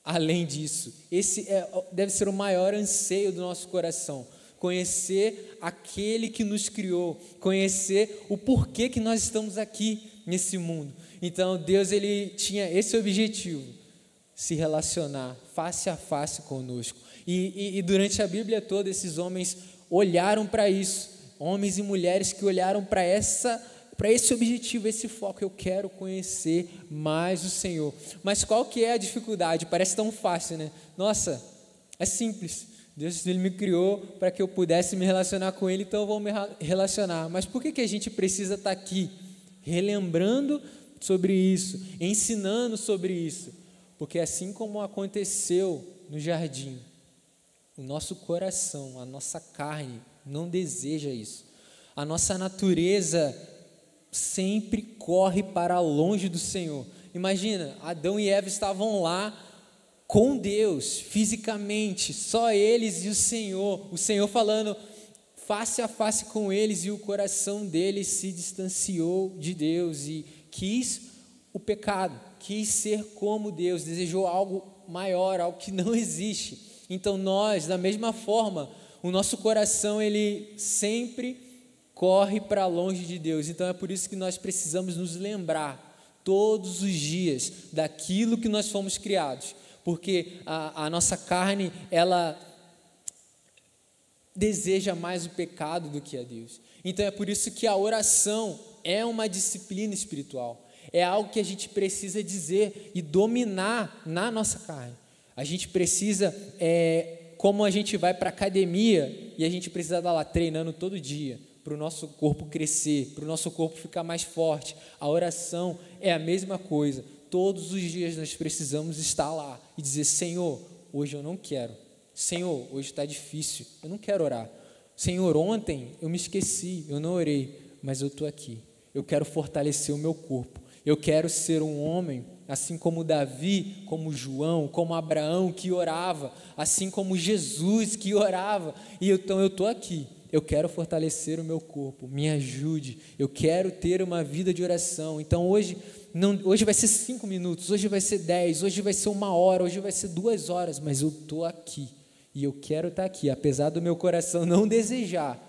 além disso. Esse deve ser o maior anseio do nosso coração: conhecer aquele que nos criou, conhecer o porquê que nós estamos aqui nesse mundo. Então Deus, Ele tinha esse objetivo: se relacionar face a face conosco. E durante a Bíblia toda, esses homens olharam para isso, homens e mulheres que olharam para para esse objetivo, esse foco. Eu quero conhecer mais o Senhor. Mas qual que é a dificuldade? Parece tão fácil, né? Nossa, é simples. Deus, ele me criou para que eu pudesse me relacionar com Ele, então eu vou me relacionar. Mas por que a gente precisa estar aqui relembrando sobre isso, ensinando sobre isso? Porque assim como aconteceu no jardim, o nosso coração, a nossa carne não deseja isso. A nossa natureza sempre corre para longe do Senhor. Imagina, Adão e Eva estavam lá com Deus, fisicamente, só eles e o Senhor falando face a face com eles, e o coração deles se distanciou de Deus e quis o pecado, quis ser como Deus, desejou algo maior, algo que não existe. Então nós, da mesma forma, o nosso coração, ele sempre corre para longe de Deus. Então é por isso que nós precisamos nos lembrar todos os dias daquilo que nós fomos criados, porque a nossa carne, ela deseja mais o pecado do que a Deus. Então é por isso que a oração é uma disciplina espiritual, é algo que a gente precisa dizer e dominar na nossa carne. A gente precisa, como a gente vai para a academia e a gente precisa estar lá treinando todo dia, para o nosso corpo crescer, para o nosso corpo ficar mais forte. A oração é a mesma coisa. Todos os dias nós precisamos estar lá e dizer: Senhor, hoje eu não quero. Senhor, hoje está difícil, eu não quero orar. Senhor, ontem eu me esqueci, eu não orei, mas eu estou aqui. Eu quero fortalecer o meu corpo. Eu quero ser um homem, assim como Davi, como João, como Abraão, que orava, assim como Jesus, que orava. E então eu estou aqui. Eu quero fortalecer o meu corpo, me ajude, eu quero ter uma vida de oração. Então hoje vai ser 5 minutos, hoje vai ser 10, hoje vai ser 1 hora, hoje vai ser 2 horas, mas eu estou aqui, e eu quero estar aqui, apesar do meu coração não desejar,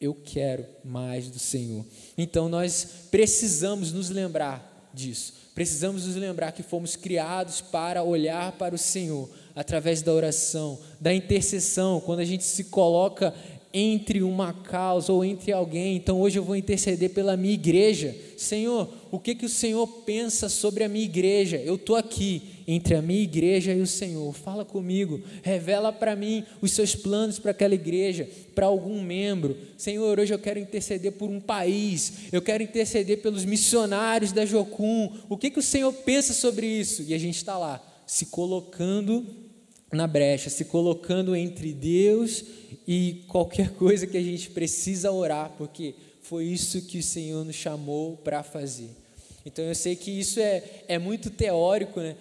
eu quero mais do Senhor. Então nós precisamos nos lembrar disso, precisamos nos lembrar que fomos criados para olhar para o Senhor, através da oração, da intercessão, quando a gente se coloca entre uma causa ou entre alguém. Então hoje eu vou interceder pela minha igreja. Senhor, o que o Senhor pensa sobre a minha igreja? Eu estou aqui entre a minha igreja e o Senhor. Fala comigo, revela para mim os seus planos para aquela igreja, para algum membro. Senhor, hoje eu quero interceder por um país, eu quero interceder pelos missionários da Jocum. O que o Senhor pensa sobre isso? E a gente está lá, se colocando na brecha, se colocando entre Deus e qualquer coisa que a gente precisa orar, porque foi isso que o Senhor nos chamou para fazer. Então eu sei que isso é muito teórico, né?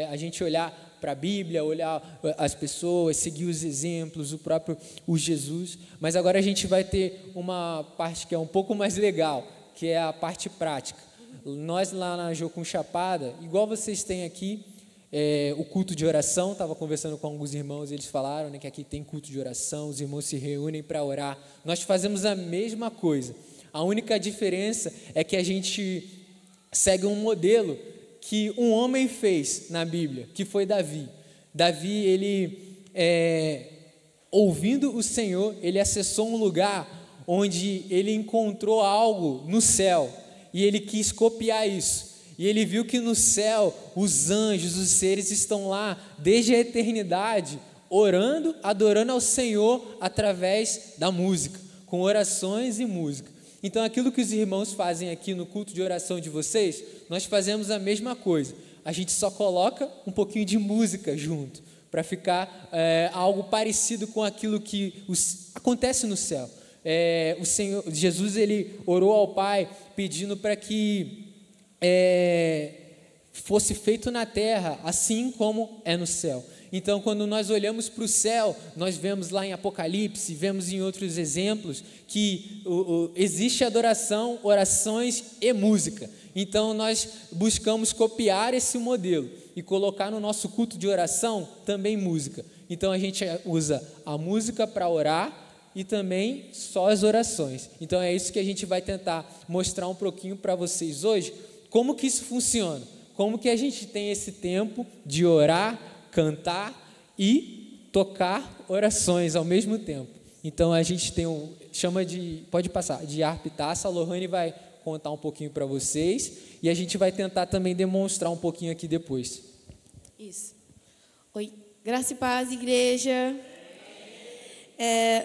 A gente olhar para a Bíblia, olhar as pessoas, seguir os exemplos, o Jesus, mas agora a gente vai ter uma parte que é um pouco mais legal, que é a parte prática. Nós lá na Jocum Chapada, igual vocês têm aqui, o culto de oração, estava conversando com alguns irmãos, eles falaram, né, que aqui tem culto de oração, os irmãos se reúnem para orar. Nós fazemos a mesma coisa, a única diferença é que a gente segue um modelo que um homem fez na Bíblia, que foi Davi. Davi, ele, ouvindo o Senhor, ele acessou um lugar onde ele encontrou algo no céu, e ele quis copiar isso. E ele viu que no céu, os anjos, os seres estão lá desde a eternidade, orando, adorando ao Senhor através da música, com orações e música. Então aquilo que os irmãos fazem aqui no culto de oração de vocês, nós fazemos a mesma coisa. A gente só coloca um pouquinho de música junto, para ficar algo parecido com aquilo que acontece no céu. O Senhor, Jesus, ele orou ao Pai pedindo para que fosse feito na terra, assim como é no céu. Então, quando nós olhamos para o céu, nós vemos lá em Apocalipse, vemos em outros exemplos, que existe adoração, orações e música. Então, nós buscamos copiar esse modelo e colocar no nosso culto de oração também música. Então, a gente usa a música para orar e também só as orações. Então, é isso que a gente vai tentar mostrar um pouquinho para vocês hoje. Como que isso funciona? Como que a gente tem esse tempo de orar, cantar e tocar orações ao mesmo tempo? Então a gente tem chama de, pode passar, de harpa e taça. A Lohane vai contar um pouquinho para vocês e a gente vai tentar também demonstrar um pouquinho aqui depois. Isso. Oi, graça e paz, igreja.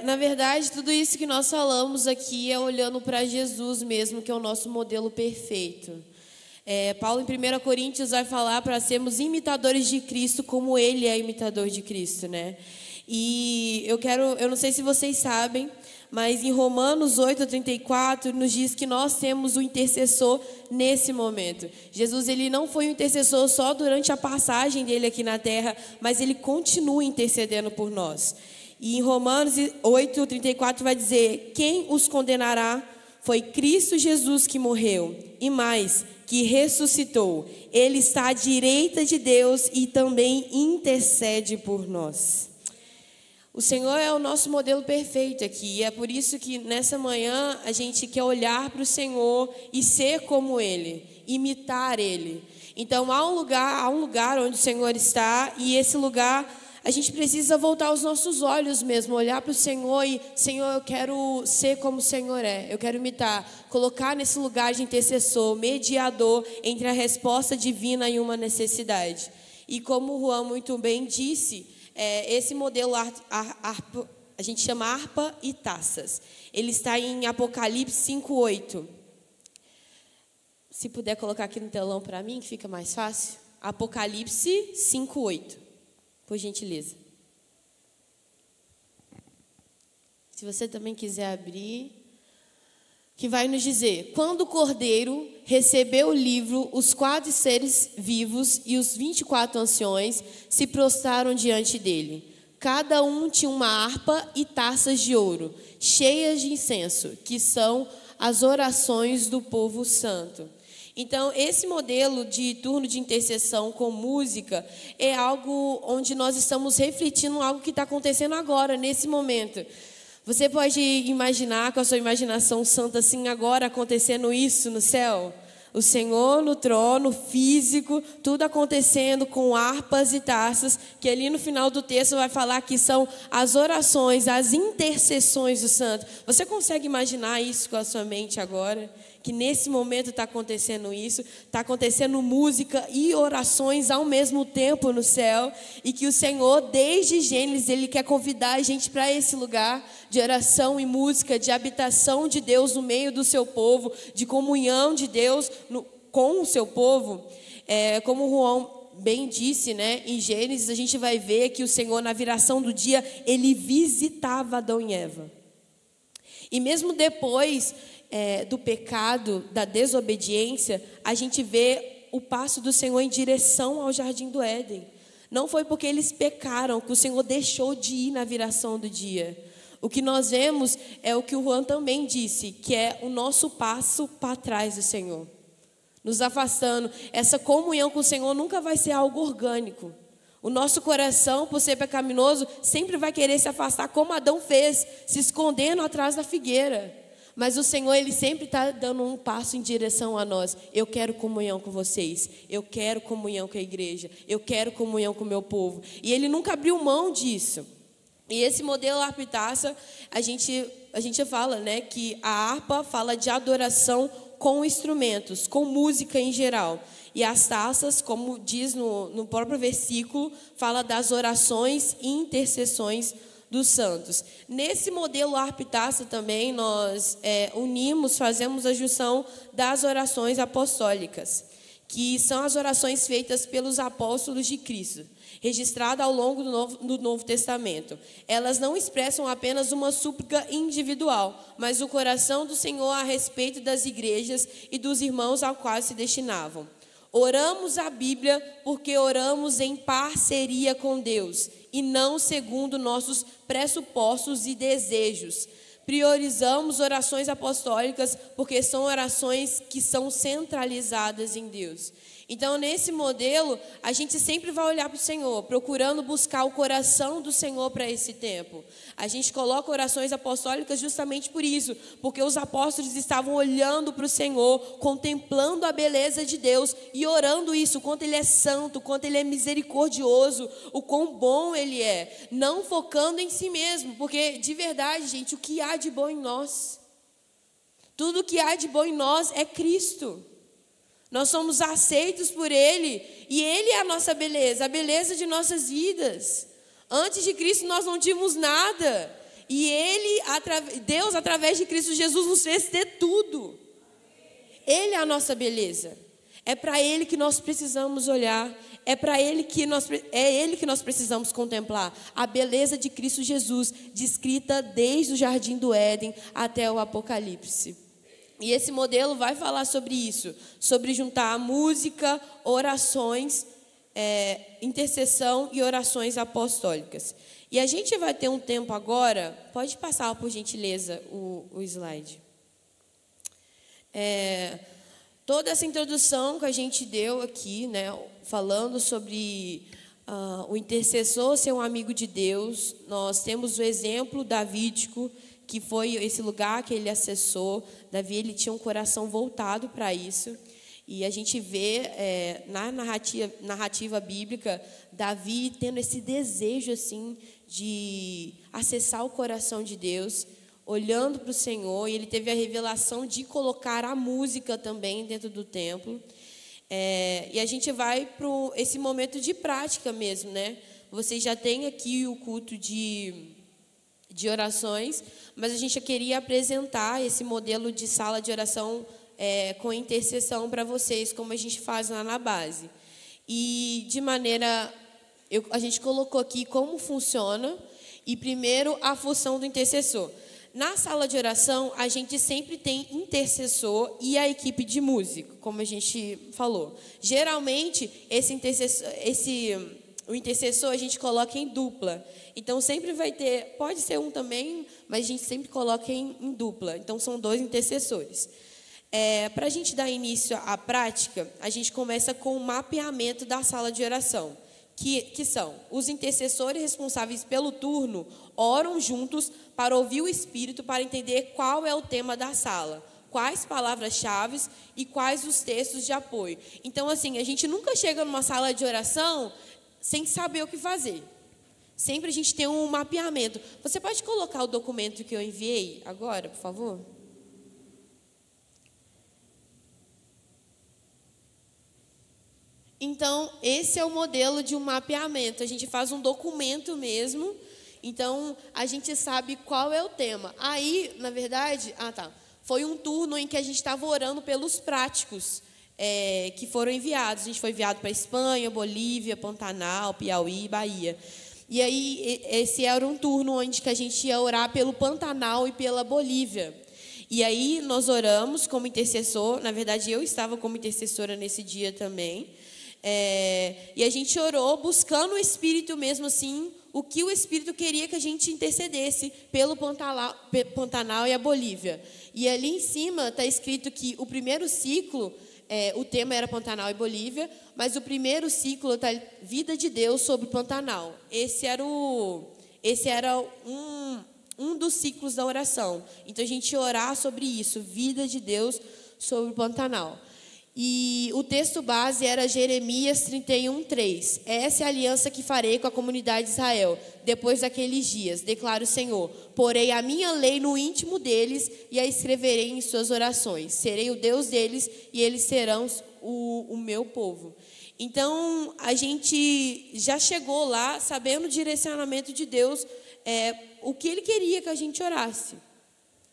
Na verdade, tudo isso que nós falamos aqui é olhando para Jesus mesmo, que é o nosso modelo perfeito. Paulo, em 1 Coríntios, vai falar para sermos imitadores de Cristo, como Ele é imitador de Cristo, né? E eu não sei se vocês sabem, mas em Romanos 8:34 nos diz que nós temos o intercessor nesse momento. Jesus, ele não foi um intercessor só durante a passagem dele aqui na terra, mas ele continua intercedendo por nós. E em Romanos 8:34 vai dizer: quem os condenará? Foi Cristo Jesus que morreu, e mais, que ressuscitou. Ele está à direita de Deus e também intercede por nós. O Senhor é o nosso modelo perfeito aqui, e é por isso que nessa manhã a gente quer olhar para o Senhor e ser como Ele, imitar Ele. Então há um lugar onde o Senhor está, e esse lugar a gente precisa voltar os nossos olhos mesmo, olhar para o Senhor e: Senhor, eu quero ser como o Senhor é, eu quero imitar, colocar nesse lugar de intercessor, mediador entre a resposta divina e uma necessidade. E como o Juan muito bem disse, esse modelo a gente chama harpa e taças. Ele está em Apocalipse 5:8. Se puder colocar aqui no telão para mim, que fica mais fácil. Apocalipse 5:8, por gentileza. Se você também quiser abrir, que vai nos dizer: quando o Cordeiro recebeu o livro, os 4 seres vivos e os 24 anciões se prostraram diante dele. Cada um tinha uma harpa e taças de ouro, cheias de incenso, que são as orações do povo santo. Então, esse modelo de turno de intercessão com música é algo onde nós estamos refletindo algo que está acontecendo agora, nesse momento. Você pode imaginar com a sua imaginação santa assim, agora acontecendo isso no céu? O Senhor no trono, físico, tudo acontecendo com harpas e taças, que ali no final do texto vai falar que são as orações, as intercessões do santo. Você consegue imaginar isso com a sua mente agora? Que nesse momento está acontecendo isso, está acontecendo música e orações ao mesmo tempo no céu, e que o Senhor, desde Gênesis, Ele quer convidar a gente para esse lugar de oração e música, de habitação de Deus no meio do seu povo, de comunhão de Deus com o seu povo. Como o Juan bem disse, né, em Gênesis, a gente vai ver que o Senhor, na viração do dia, Ele visitava Adão e Eva. E mesmo depois do pecado, da desobediência, a gente vê o passo do Senhor em direção ao jardim do Éden. Não foi porque eles pecaram que o Senhor deixou de ir na viração do dia. O que nós vemos é o que o Juan também disse, que é o nosso passo para trás do Senhor, nos afastando. Essa comunhão com o Senhor nunca vai ser algo orgânico. O nosso coração, por ser pecaminoso, sempre vai querer se afastar, como Adão fez, se escondendo atrás da figueira. Mas o Senhor, Ele sempre está dando um passo em direção a nós. Eu quero comunhão com vocês. Eu quero comunhão com a igreja. Eu quero comunhão com o meu povo. E Ele nunca abriu mão disso. E esse modelo harpa e taça, a gente fala, né, que a harpa fala de adoração com instrumentos, com música em geral. E as taças, como diz no próprio versículo, fala das orações e intercessões dos santos. Nesse modelo harpa e taça também nós fazemos a junção das orações apostólicas, que são as orações feitas pelos apóstolos de Cristo, registrada ao longo do Novo Testamento. Elas não expressam apenas uma súplica individual, mas o coração do Senhor a respeito das igrejas e dos irmãos ao qual se destinavam. Oramos a Bíblia porque oramos em parceria com Deus e não segundo nossos pressupostos e desejos. Priorizamos orações apostólicas porque são orações que são centralizadas em Deus. Então, nesse modelo, a gente sempre vai olhar para o Senhor, procurando buscar o coração do Senhor para esse tempo. A gente coloca orações apostólicas justamente por isso, porque os apóstolos estavam olhando para o Senhor, contemplando a beleza de Deus e orando isso, o quanto Ele é santo, o quanto Ele é misericordioso, o quão bom Ele é, não focando em si mesmo, porque de verdade, gente, o que há de bom em nós? Tudo que há de bom em nós é Cristo. Nós somos aceitos por Ele e Ele é a nossa beleza, a beleza de nossas vidas. Antes de Cristo nós não tínhamos nada e Deus, através de Cristo Jesus, nos fez ter tudo. Ele é a nossa beleza. É para Ele que nós precisamos olhar. É Ele que nós precisamos contemplar. A beleza de Cristo Jesus, descrita desde o Jardim do Éden até o Apocalipse. E esse modelo vai falar sobre isso, sobre juntar música, orações, intercessão e orações apostólicas. E a gente vai ter um tempo agora, pode passar por gentileza o slide. Toda essa introdução que a gente deu aqui, né, falando sobre o intercessor ser um amigo de Deus, nós temos o exemplo davídico, que foi esse lugar que ele acessou. Davi, ele tinha um coração voltado para isso. E a gente vê na narrativa bíblica, Davi tendo esse desejo assim, de acessar o coração de Deus, olhando para o Senhor. E ele teve a revelação de colocar a música também dentro do templo. E a gente vai para esse momento de prática mesmo, né? Vocês já têm aqui o culto de orações, mas a gente queria apresentar esse modelo de sala de oração com intercessão para vocês, como a gente faz lá na base. E de maneira, a gente colocou aqui como funciona, e primeiro a função do intercessor. Na sala de oração, a gente sempre tem intercessor e a equipe de música, como a gente falou. Geralmente, o intercessor a gente coloca em dupla. Então, sempre vai ter, pode ser um também, mas a gente sempre coloca em dupla. Então, são 2 intercessores. Para a gente dar início à prática, a gente começa com o mapeamento da sala de oração, que são os intercessores responsáveis pelo turno, oram juntos para ouvir o Espírito, para entender qual é o tema da sala, quais palavras-chave e quais os textos de apoio. Então, assim, a gente nunca chega numa sala de oração sem saber o que fazer. Sempre a gente tem um mapeamento. Você pode colocar o documento que eu enviei agora, por favor? Então, esse é o modelo de um mapeamento. A gente faz um documento mesmo. Então, a gente sabe qual é o tema. Aí, na verdade, foi um turno em que a gente estava orando pelos práticos que foram enviados. A gente foi enviado para Espanha, Bolívia, Pantanal, Piauí e Bahia. E aí, esse era um turno onde que a gente ia orar pelo Pantanal e pela Bolívia. E aí, nós oramos como intercessor. Na verdade, eu estava como intercessora nesse dia também. E a gente orou buscando o Espírito mesmo assim, o que o Espírito queria que a gente intercedesse pelo Pantanal e a Bolívia. E ali em cima está escrito que o primeiro ciclo, o tema era Pantanal e Bolívia, mas o primeiro ciclo está Vida de Deus sobre o Pantanal. Esse era um dos ciclos da oração. Então, a gente ia orar sobre isso, Vida de Deus sobre o Pantanal. E o texto base era Jeremias 31:3. Essa é a aliança que farei com a comunidade de Israel, depois daqueles dias, declara o Senhor. Porei a minha lei no íntimo deles e a escreverei em suas orações. Serei o Deus deles e eles serão o meu povo. Então, a gente já chegou lá sabendo o direcionamento de Deus, o que Ele queria que a gente orasse.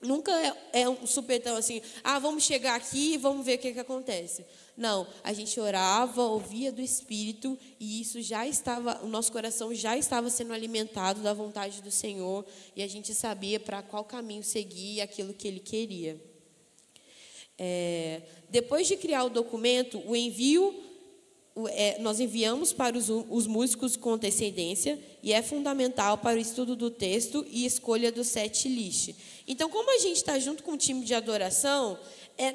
Nunca é um supetão assim, vamos chegar aqui e vamos ver o que acontece. Não, a gente orava, ouvia do Espírito e isso já estava, o nosso coração já estava sendo alimentado da vontade do Senhor e a gente sabia para qual caminho seguir e aquilo que Ele queria. Depois de criar o documento, o envio, nós enviamos para os músicos com antecedência e é fundamental para o estudo do texto e escolha do set list. Então, como a gente está junto com o time de adoração,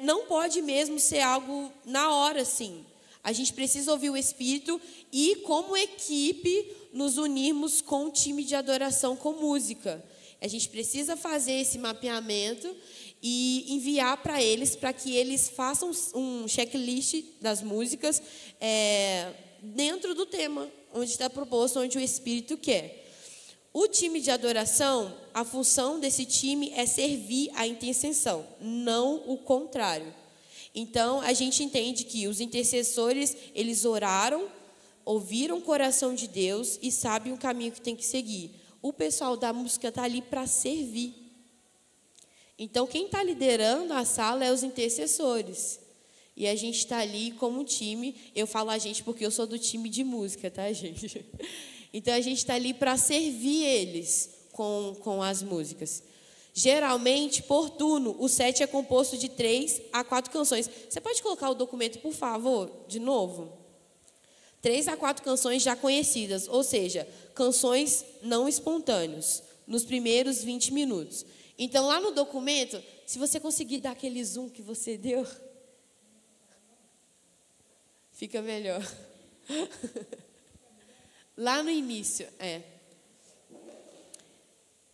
não pode mesmo ser algo na hora, assim. A gente precisa ouvir o Espírito e, como equipe, nos unirmos com o time de adoração com música. A gente precisa fazer esse mapeamento e enviar para eles, para que eles façam um checklist das músicas dentro do tema, onde está proposto, onde o Espírito quer. O time de adoração, a função desse time é servir a intercessão, não o contrário. Então, a gente entende que os intercessores, eles oraram, ouviram o coração de Deus e sabem o caminho que tem que seguir. O pessoal da música está ali para servir. Então, quem está liderando a sala é os intercessores. E a gente está ali como um time. Eu falo a gente porque eu sou do time de música, tá, gente? Então, a gente está ali para servir eles com as músicas. Geralmente, por turno, o set é composto de 3 a 4 canções. Você pode colocar o documento, por favor, de novo? 3 a 4 canções já conhecidas, ou seja, canções não espontâneas, nos primeiros 20 minutos. Então, lá no documento, se você conseguir dar aquele zoom que você deu, fica melhor. Lá no início,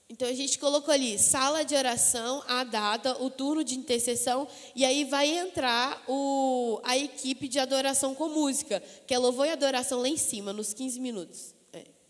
Então, a gente colocou ali, sala de oração, a data, o turno de intercessão, e aí vai entrar a equipe de adoração com música, que é louvor e adoração lá em cima, nos 15 minutos.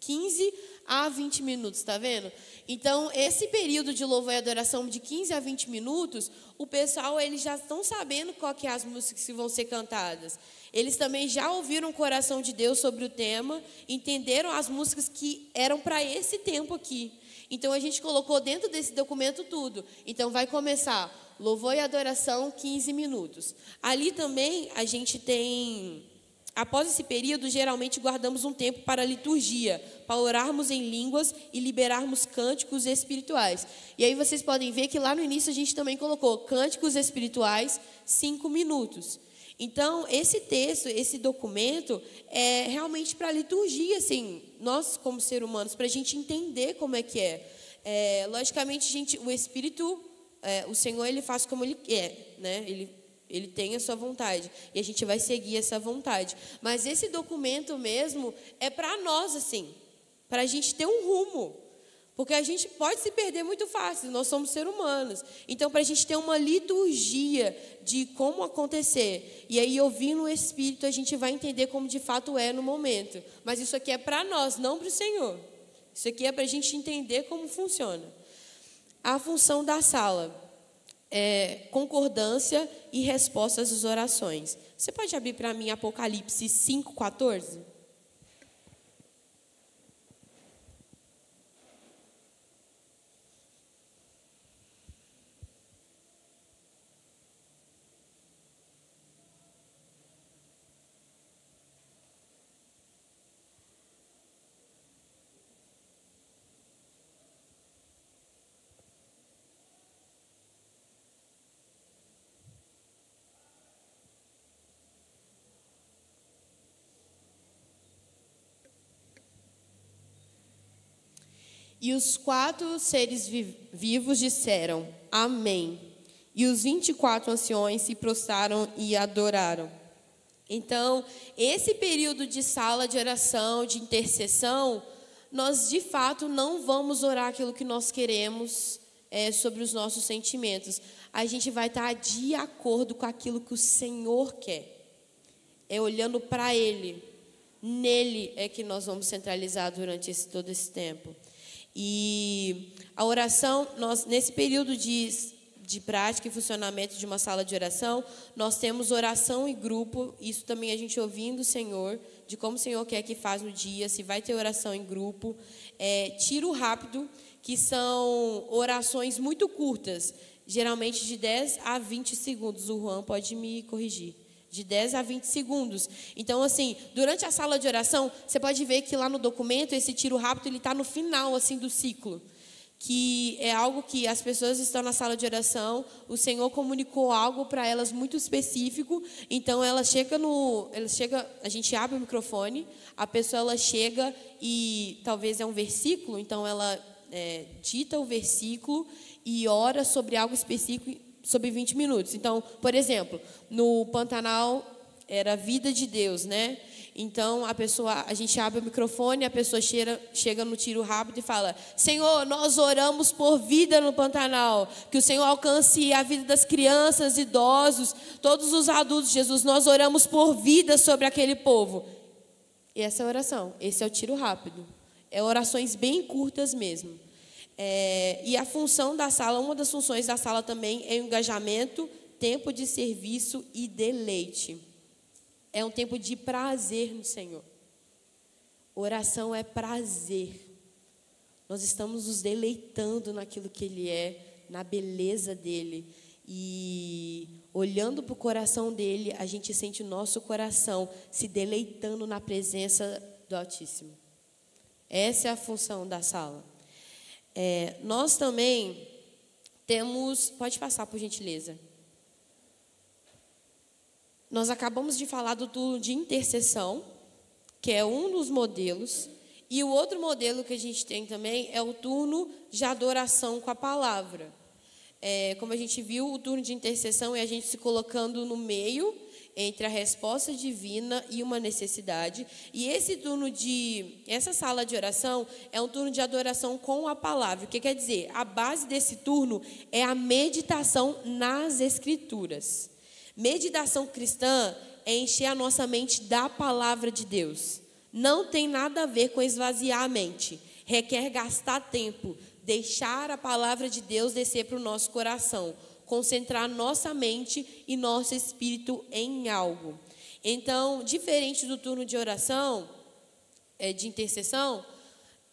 15 a 20 minutos, tá vendo? Então, esse período de louvor e adoração de 15 a 20 minutos, o pessoal, eles já estão sabendo qual que é as músicas que vão ser cantadas. Eles também já ouviram o coração de Deus sobre o tema, entenderam as músicas que eram para esse tempo aqui. Então, a gente colocou dentro desse documento tudo. Então, vai começar louvor e adoração, 15 minutos. Ali também, a gente tem... Após esse período, geralmente guardamos um tempo para a liturgia, para orarmos em línguas e liberarmos cânticos espirituais. E aí vocês podem ver que lá no início a gente também colocou cânticos espirituais, 5 minutos. Então, esse texto, esse documento, é realmente para a liturgia, assim, nós como seres humanos, para a gente entender como é que é. Logicamente, o Espírito, o Senhor, ele faz como Ele quer, né? Ele tem a sua vontade, e a gente vai seguir essa vontade. Mas esse documento mesmo é para nós, assim, para a gente ter um rumo. Porque a gente pode se perder muito fácil, nós somos seres humanos. Então, para a gente ter uma liturgia de como acontecer, e aí ouvindo o Espírito, a gente vai entender como de fato é no momento. Mas isso aqui é para nós, não para o Senhor. Isso aqui é para a gente entender como funciona. A função da sala é concordância e respostas às orações. Você pode abrir para mim Apocalipse 5:14? E os 4 seres vivos disseram, amém. E os 24 anciões se prostraram e adoraram. Então, esse período de sala de oração, de intercessão, nós de fato não vamos orar aquilo que nós queremos sobre os nossos sentimentos. A gente vai estar de acordo com aquilo que o Senhor quer. É olhando para Ele. Nele é que nós vamos centralizar durante todo esse tempo. E a oração, nesse período de prática e funcionamento de uma sala de oração, nós temos oração em grupo, isso também a gente ouvindo o Senhor, de como o Senhor quer que faz no dia, se vai ter oração em grupo, tiro rápido, que são orações muito curtas, geralmente de 10 a 20 segundos, o Juan pode me corrigir. De 10 a 20 segundos. Então, assim, durante a sala de oração, você pode ver que lá no documento, esse tiro rápido, ele está no final, assim, do ciclo. Que é algo que as pessoas estão na sala de oração, o Senhor comunicou algo para elas muito específico, então a gente abre o microfone, a pessoa ela chega e talvez é um versículo, então ela dita o versículo e ora sobre algo específico, sobre 20 minutos. Então, por exemplo, no Pantanal era vida de Deus, né? Então, a gente abre o microfone, a pessoa chega no tiro rápido e fala, Senhor, nós oramos por vida no Pantanal, que o Senhor alcance a vida das crianças, idosos, todos os adultos, Jesus, nós oramos por vida sobre aquele povo. E essa é a oração, esse é o tiro rápido. É orações bem curtas mesmo. E a função da sala, uma das funções da sala também é o engajamento, tempo de serviço e deleite. É um tempo de prazer no Senhor. Oração é prazer. Nós estamos nos deleitando naquilo que Ele é, na beleza dEle. E olhando para o coração dEle, a gente sente o nosso coração se deleitando na presença do Altíssimo. Essa é a função da sala. Nós também temos... Pode passar, por gentileza. Nós acabamos de falar do turno de intercessão, que é um dos modelos. E o outro modelo que a gente tem também é o turno de adoração com a palavra. Como a gente viu, o turno de intercessão é a gente se colocando no meio entre a resposta divina e uma necessidade. E essa sala de oração é um turno de adoração com a palavra. O que quer dizer? A base desse turno é a meditação nas Escrituras. Meditação cristã é encher a nossa mente da palavra de Deus. Não tem nada a ver com esvaziar a mente. Requer gastar tempo, deixar a palavra de Deus descer para o nosso coração, concentrar nossa mente e nosso espírito em algo. Então, diferente do turno de oração, de intercessão,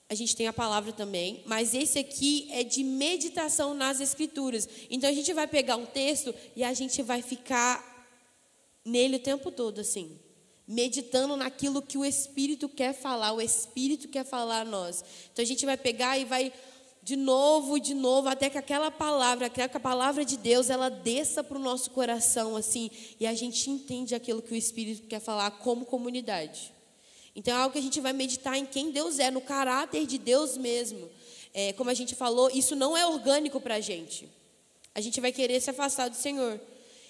a gente tem a palavra também, mas esse aqui é de meditação nas Escrituras. Então, a gente vai pegar um texto e a gente vai ficar nele o tempo todo, assim, meditando naquilo que o Espírito quer falar, o Espírito quer falar a nós. Então, a gente vai pegar e vai de novo, até que aquela palavra, que a palavra de Deus, ela desça para o nosso coração, assim, e a gente entende aquilo que o Espírito quer falar como comunidade. Então, é algo que a gente vai meditar em quem Deus é, no caráter de Deus mesmo. Como a gente falou, isso não é orgânico para a gente. A gente vai querer se afastar do Senhor.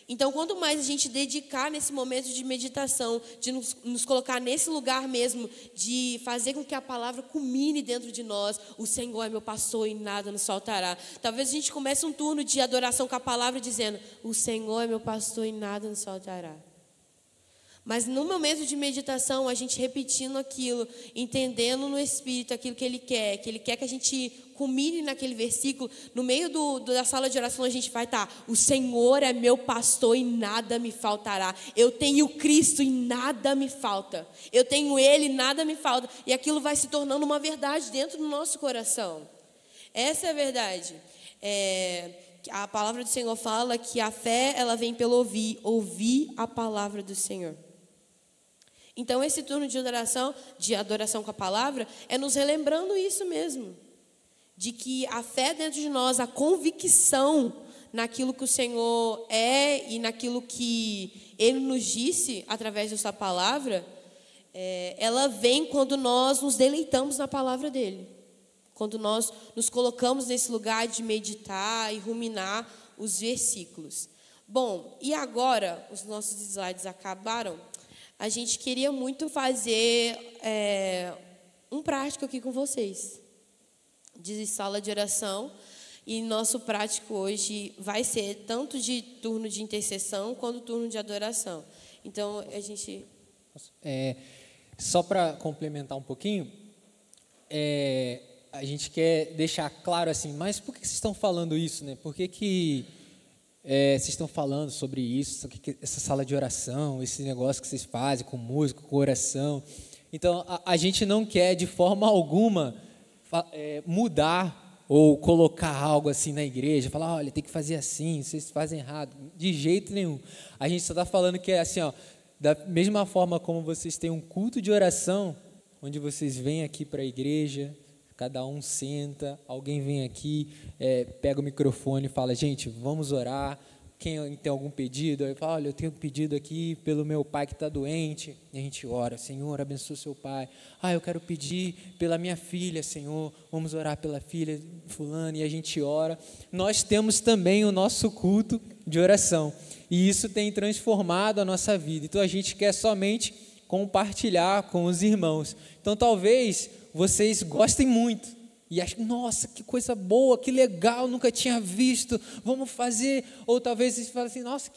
Então, quanto mais a gente dedicar nesse momento de meditação, de nos colocar nesse lugar mesmo, de fazer com que a palavra culmine dentro de nós, o Senhor é meu pastor e nada nos faltará. Talvez a gente comece um turno de adoração com a palavra dizendo, o Senhor é meu pastor e nada nos faltará. Mas no momento de meditação, a gente repetindo aquilo, entendendo no Espírito aquilo que Ele quer que a gente culmine naquele versículo, no meio da sala de oração a gente vai estar, o Senhor é meu pastor e nada me faltará. Eu tenho Cristo e nada me falta. Eu tenho Ele e nada me falta. E aquilo vai se tornando uma verdade dentro do nosso coração. Essa é a verdade. A palavra do Senhor fala que a fé, ela vem pelo ouvir a palavra do Senhor. Então, esse turno de adoração com a palavra, é nos relembrando isso mesmo. De que a fé dentro de nós, a convicção naquilo que o Senhor é e naquilo que Ele nos disse através da sua palavra, ela vem quando nós nos deleitamos na palavra dEle. Quando nós nos colocamos nesse lugar de meditar e ruminar os versículos. Bom, e agora, os nossos slides acabaram. A gente queria muito fazer um prático aqui com vocês, de sala de oração. E nosso prático hoje vai ser tanto de turno de intercessão quanto turno de adoração. Então, a gente... Só para complementar um pouquinho, a gente quer deixar claro assim, mas por que vocês estão falando isso, né? Por que vocês estão falando sobre isso, essa sala de oração, esse negócio que vocês fazem com música, com oração? Então, a gente não quer de forma alguma mudar ou colocar algo assim na igreja, falar, olha, tem que fazer assim, vocês fazem errado, de jeito nenhum. A gente só está falando que é assim, ó, da mesma forma como vocês têm um culto de oração, onde vocês vêm aqui para a igreja, cada um senta, alguém vem aqui, pega o microfone e fala, gente, vamos orar. Quem tem algum pedido? Aí fala, olha, eu tenho um pedido aqui pelo meu pai que está doente. E a gente ora, Senhor, abençoa o seu pai. Eu quero pedir pela minha filha, Senhor, vamos orar pela filha fulana. E a gente ora. Nós temos também o nosso culto de oração. E isso tem transformado a nossa vida. Então, a gente quer somente compartilhar com os irmãos. Então, talvez vocês gostem muito e achem, nossa, que coisa boa, que legal, nunca tinha visto, vamos fazer. Ou talvez vocês falem assim, nossa,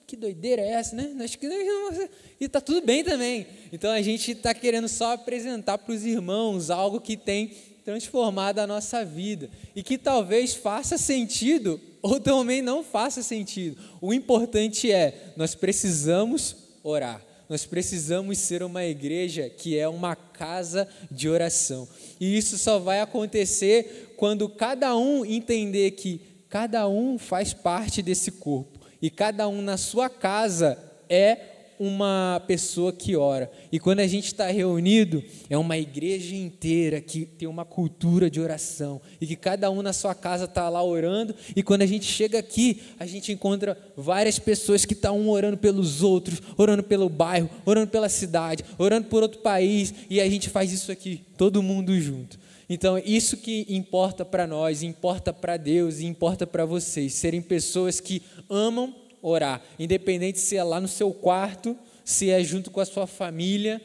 que doideira é essa, né? Acho que e está tudo bem também. Então, a gente está querendo só apresentar para os irmãos algo que tem transformado a nossa vida e que talvez faça sentido ou também não faça sentido. O importante é, nós precisamos orar. Nós precisamos ser uma igreja que é uma casa de oração. E isso só vai acontecer quando cada um entender que cada um faz parte desse corpo. E cada um na sua casa é uma pessoa que ora. E quando a gente está reunido, é uma igreja inteira que tem uma cultura de oração. E que cada um na sua casa está lá orando. E quando a gente chega aqui, a gente encontra várias pessoas que estão orando pelos outros, orando pelo bairro, orando pela cidade, orando por outro país. E a gente faz isso aqui, todo mundo junto. Então, isso que importa para nós, importa para Deus e importa para vocês. Serem pessoas que amam orar, independente se é lá no seu quarto, se é junto com a sua família,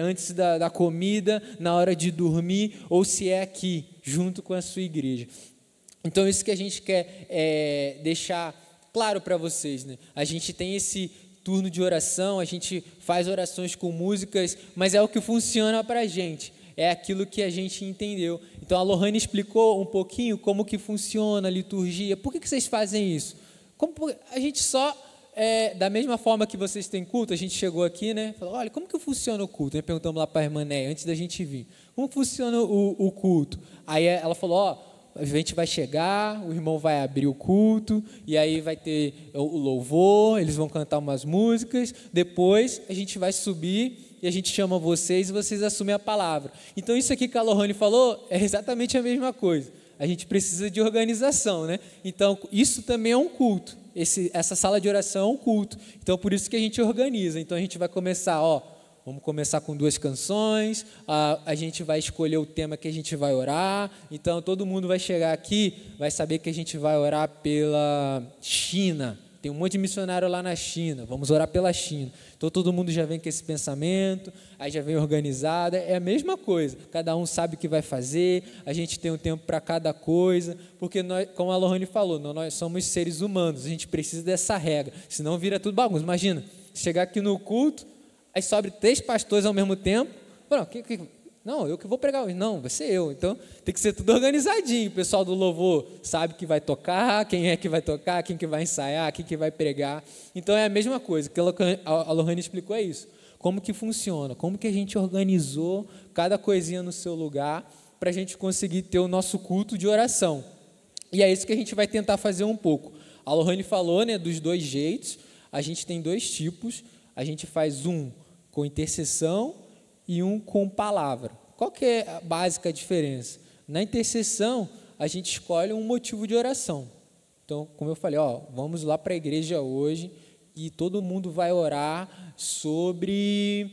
antes da comida, na hora de dormir, ou se é aqui, junto com a sua igreja. Então, isso que a gente quer deixar claro para vocês, né? A gente tem esse turno de oração, a gente faz orações com músicas, mas é o que funciona para a gente, é aquilo que a gente entendeu. Então, a Lohane explicou um pouquinho como que funciona a liturgia. Por que vocês fazem isso? Como a gente só, da mesma forma que vocês têm culto, a gente chegou aqui, né? Falou, olha, como que funciona o culto? Perguntamos lá para a irmã Néia, antes da gente vir. Como funciona o culto? Aí ela falou, a gente vai chegar, o irmão vai abrir o culto, e aí vai ter o louvor, eles vão cantar umas músicas, depois a gente vai subir e a gente chama vocês e vocês assumem a palavra. Então, isso aqui que a Lohane falou é exatamente a mesma coisa. A gente precisa de organização, né? Então, isso também é um culto. Essa sala de oração é um culto. Então, por isso que a gente organiza. Então, a gente vai começar, vamos começar com 2 canções, a gente vai escolher o tema que a gente vai orar. Então, todo mundo vai chegar aqui, vai saber que a gente vai orar pela China. Tem um monte de missionário lá na China, vamos orar pela China. Então, todo mundo já vem com esse pensamento, aí já vem organizado, é a mesma coisa. Cada um sabe o que vai fazer, a gente tem um tempo para cada coisa, porque nós, como a Lohane falou, nós somos seres humanos, a gente precisa dessa regra, senão vira tudo bagunça. Imagina, chegar aqui no culto, aí sobe 3 pastores ao mesmo tempo, não, eu que vou pregar hoje. Não, vai ser eu. Então, tem que ser tudo organizadinho. O pessoal do louvor sabe que vai tocar, quem é que vai tocar, quem que vai ensaiar, quem que vai pregar. Então, é a mesma coisa. O que a Lohane explicou é isso. Como que funciona, como que a gente organizou cada coisinha no seu lugar para a gente conseguir ter o nosso culto de oração. E é isso que a gente vai tentar fazer um pouco. A Lohane falou, né, dos 2 jeitos. A gente tem 2 tipos. A gente faz um com intercessão e um com palavra. Qual que é a básica diferença? Na intercessão, a gente escolhe um motivo de oração. Então, como eu falei, vamos lá para a igreja hoje e todo mundo vai orar sobre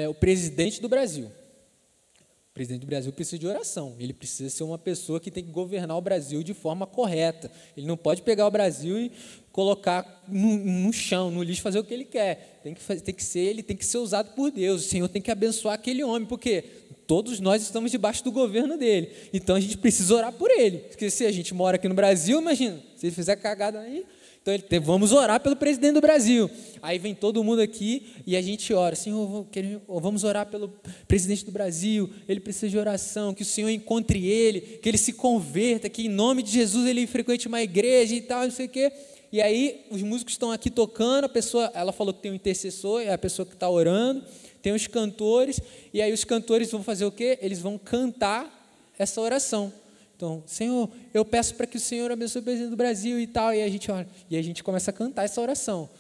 o presidente do Brasil. O presidente do Brasil precisa de oração. Ele precisa ser uma pessoa que tem que governar o Brasil de forma correta. Ele não pode pegar o Brasil e colocar no chão, no lixo, fazer o que ele quer. Ele tem que ser usado por Deus. O Senhor tem que abençoar aquele homem, porque todos nós estamos debaixo do governo dele. Então, a gente precisa orar por ele. Porque se a gente mora aqui no Brasil, imagina, se ele fizer cagada aí... Então, vamos orar pelo presidente do Brasil. Aí vem todo mundo aqui e a gente ora. Senhor, vamos orar pelo presidente do Brasil. Ele precisa de oração, que o Senhor encontre ele, que ele se converta, que em nome de Jesus ele frequente uma igreja e tal, não sei o quê. E aí os músicos estão aqui tocando, a pessoa, ela falou que tem um intercessor, é a pessoa que está orando, tem os cantores, e aí os cantores vão fazer o quê? Eles vão cantar essa oração. Então, Senhor, eu peço para que o Senhor abençoe o presidente do Brasil e tal, e a gente ora, e a gente começa a cantar essa oração.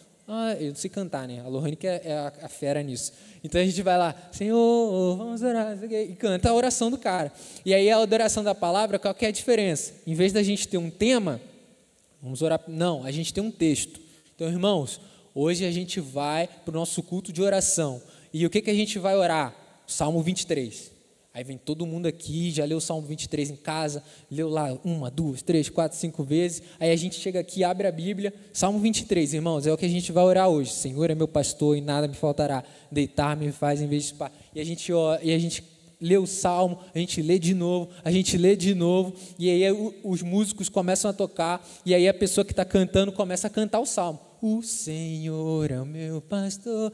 Eu não sei cantar, né? A Lohane que é a fera nisso. Então a gente vai lá, Senhor, vamos orar, e canta a oração do cara. E aí a adoração da palavra, qual que é a diferença? Em vez da gente ter um tema, vamos orar, não, a gente tem um texto. Então, irmãos, hoje a gente vai para o nosso culto de oração. E o que a gente vai orar? Salmo 23. Aí vem todo mundo aqui, já leu o Salmo 23 em casa, leu lá 1, 2, 3, 4, 5 vezes. Aí a gente chega aqui, abre a Bíblia, Salmo 23, irmãos, é o que a gente vai orar hoje. Senhor é meu pastor e nada me faltará. Deitar-me faz em vez de pá. E a gente lê o Salmo, a gente lê de novo, e aí os músicos começam a tocar, e aí a pessoa que está cantando começa a cantar o Salmo. o Senhor é o meu pastor,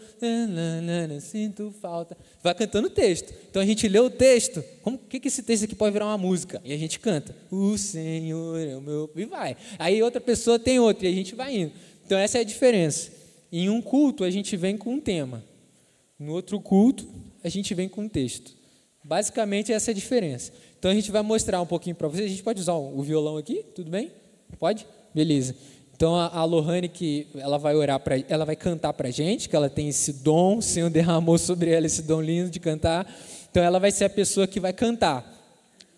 sinto falta. Vai cantando o texto. Então a gente lê o texto. O que esse texto aqui pode virar uma música? E a gente canta. O Senhor é o meu... E vai. Aí outra pessoa tem outra e a gente vai indo. Então essa é a diferença. Em um culto a gente vem com um tema. No outro culto a gente vem com um texto. Basicamente essa é a diferença. Então a gente vai mostrar um pouquinho para vocês. A gente pode usar o violão aqui? Tudo bem? Pode? Beleza. Então a Lohane, que ela vai orar ela vai cantar para a gente, que ela tem esse dom, o Senhor derramou sobre ela esse dom lindo de cantar. Então ela vai ser a pessoa que vai cantar,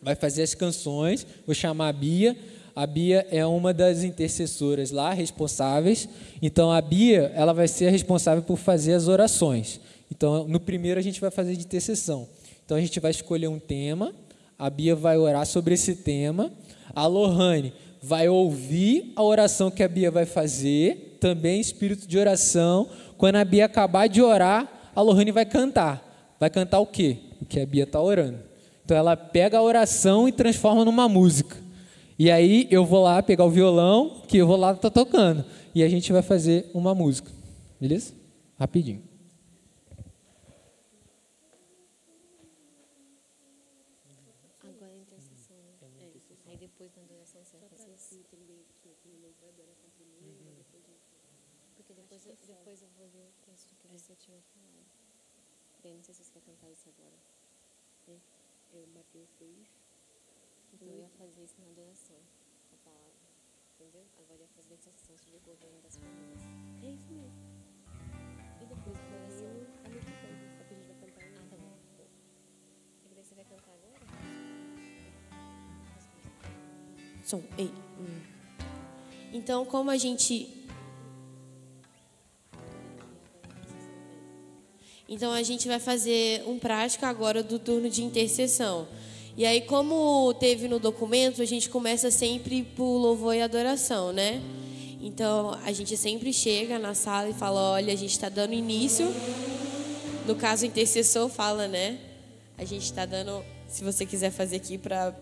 vai fazer as canções. Vou chamar a Bia. A Bia é uma das intercessoras lá, responsáveis. Então a Bia, ela vai ser a responsável por fazer as orações. Então no primeiro a gente vai fazer de intercessão. Então a gente vai escolher um tema, a Bia vai orar sobre esse tema, a Lohane vai ouvir a oração que a Bia vai fazer, também espírito de oração. Quando a Bia acabar de orar, a Lohane vai cantar. Vai cantar o quê? O que a Bia está orando. Então ela pega a oração e transforma numa música. E aí eu vou lá pegar o violão, que eu vou lá estar tocando. E a gente vai fazer uma música. Beleza? Rapidinho. Agora a intercessão, né? Aí depois da adoração você vai fazer isso. Porque depois eu vou ler o texto que você tinha falado. Daí não sei se você quer cantar isso agora. Mateus 6. Então eu ia fazer isso na adoração, a palavra. Entendeu? Agora eu ia fazer a intercessão sobre o governo das famílias. É isso mesmo. E depois da adoração. A mesma coisa, só que a gente vai cantar. Ah, tá bom. E daí você vai cantar agora? Som. Ei. Então, como a gente... Então, a gente vai fazer um prático agora do turno de intercessão. E aí, como teve no documento, a gente começa sempre por louvor e adoração, né? Então, a gente sempre chega na sala e fala, olha, a gente está dando início. No caso, o intercessor fala, né? A gente está dando, se você quiser fazer aqui para...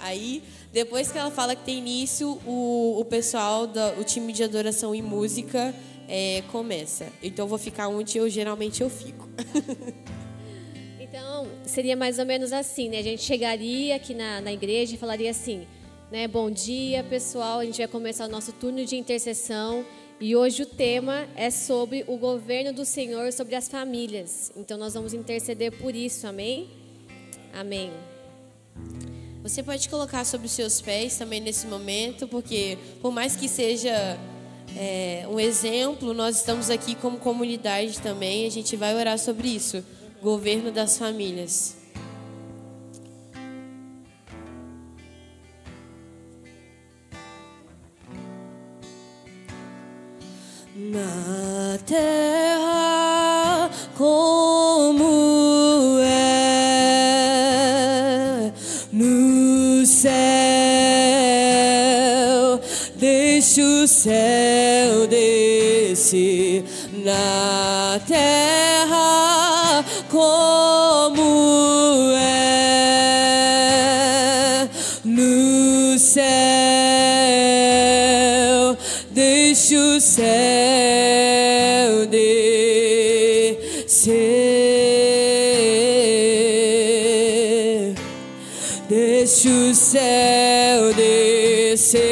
Aí, depois que ela fala que tem início, o pessoal, o time de adoração e música começa. Então, eu vou ficar onde geralmente eu fico. Então, seria mais ou menos assim, né? A gente chegaria aqui na igreja e falaria assim, né? Bom dia, pessoal. A gente vai começar o nosso turno de intercessão. E hoje o tema é sobre o governo do Senhor sobre as famílias. Então, nós vamos interceder por isso, amém? Amém. Você pode colocar sobre os seus pés também nesse momento, porque por mais que seja um exemplo, nós estamos aqui como comunidade também, a gente vai orar sobre isso, governo das famílias. Na terra como é no céu, deixa o céu descer na terra como é no céu, deixa o céu descer, deixa o céu descer,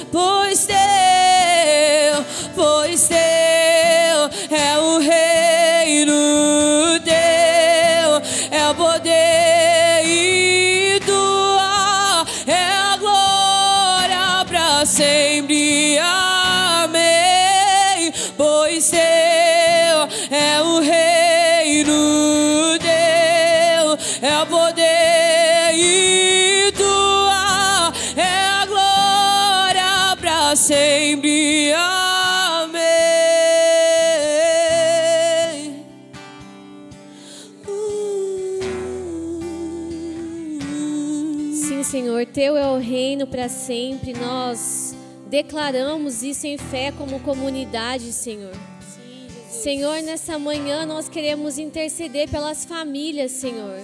pois teu é o reino, teu é o poder e tua é a glória para sempre, amém, pois teu é o reino, teu é o poder e tua é a glória para sempre, amém. Sim, Senhor, teu é o reino para sempre. Nós declaramos isso em fé como comunidade, Senhor. Senhor, nessa manhã nós queremos interceder pelas famílias, Senhor.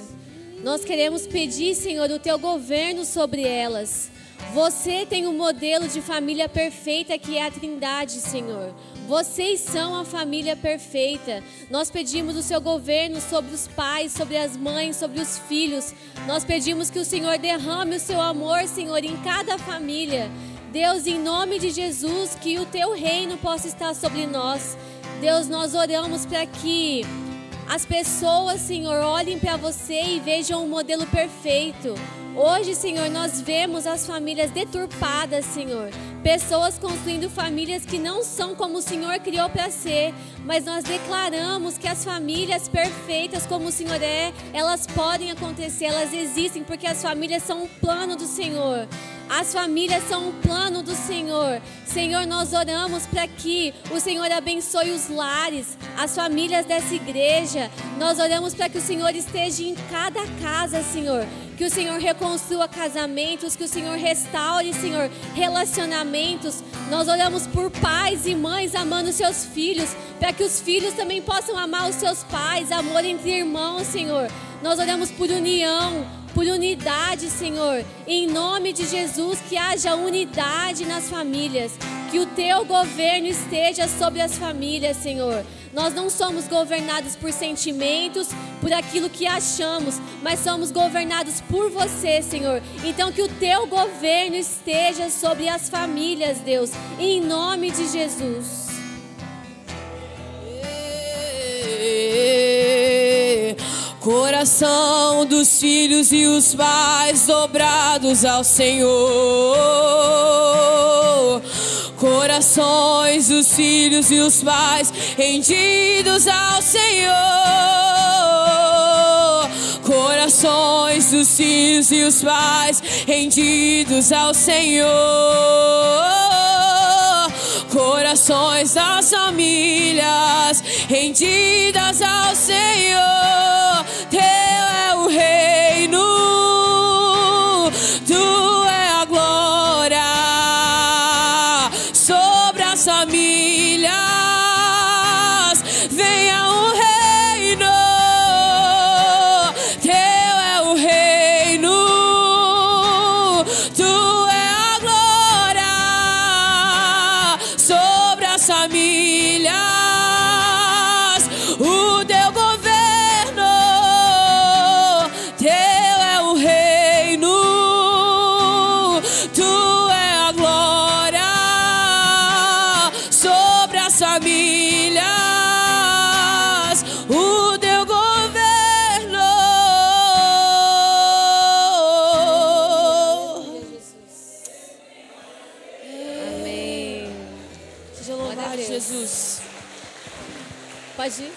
Nós queremos pedir, Senhor, o teu governo sobre elas. Você tem um modelo de família perfeita que é a Trindade, Senhor. Vocês são a família perfeita. Nós pedimos o seu governo sobre os pais, sobre as mães, sobre os filhos. Nós pedimos que o Senhor derrame o seu amor, Senhor, em cada família. Deus, em nome de Jesus, que o teu reino possa estar sobre nós. Deus, nós oramos para que as pessoas, Senhor, olhem para você e vejam um modelo perfeito. Hoje, Senhor, nós vemos as famílias deturpadas, Senhor. Pessoas construindo famílias que não são como o Senhor criou para ser. Mas nós declaramos que as famílias perfeitas como o Senhor é, elas podem acontecer, elas existem, porque as famílias são um plano do Senhor. As famílias são um plano do Senhor. Senhor, nós oramos para que o Senhor abençoe os lares, as famílias dessa igreja. Nós oramos para que o Senhor esteja em cada casa, Senhor. Que o Senhor reconstrua casamentos, que o Senhor restaure, Senhor, relacionamentos. Nós oramos por pais e mães amando seus filhos, para que os filhos também possam amar os seus pais, amor entre irmãos, Senhor. Nós oramos por união, por unidade, Senhor. Em nome de Jesus, que haja unidade nas famílias. Que o teu governo esteja sobre as famílias, Senhor. Nós não somos governados por sentimentos, por aquilo que achamos, mas somos governados por você, Senhor. Então que o teu governo esteja sobre as famílias, Deus, em nome de Jesus. Coração dos filhos e os pais dobrados ao Senhor. Corações dos filhos e os pais rendidos ao Senhor. Corações dos filhos e os pais rendidos ao Senhor. Corações das famílias rendidas ao Senhor. Teu é o reino, tu é a glória sobre as famílias. Venha o reino, teu é o reino, tu é a glória sobre as famílias. O teu governo, teu é o reino, tu é a glória sobre as famílias. O teu governo. Amém. Seja louvado, Jesus. Pode ir.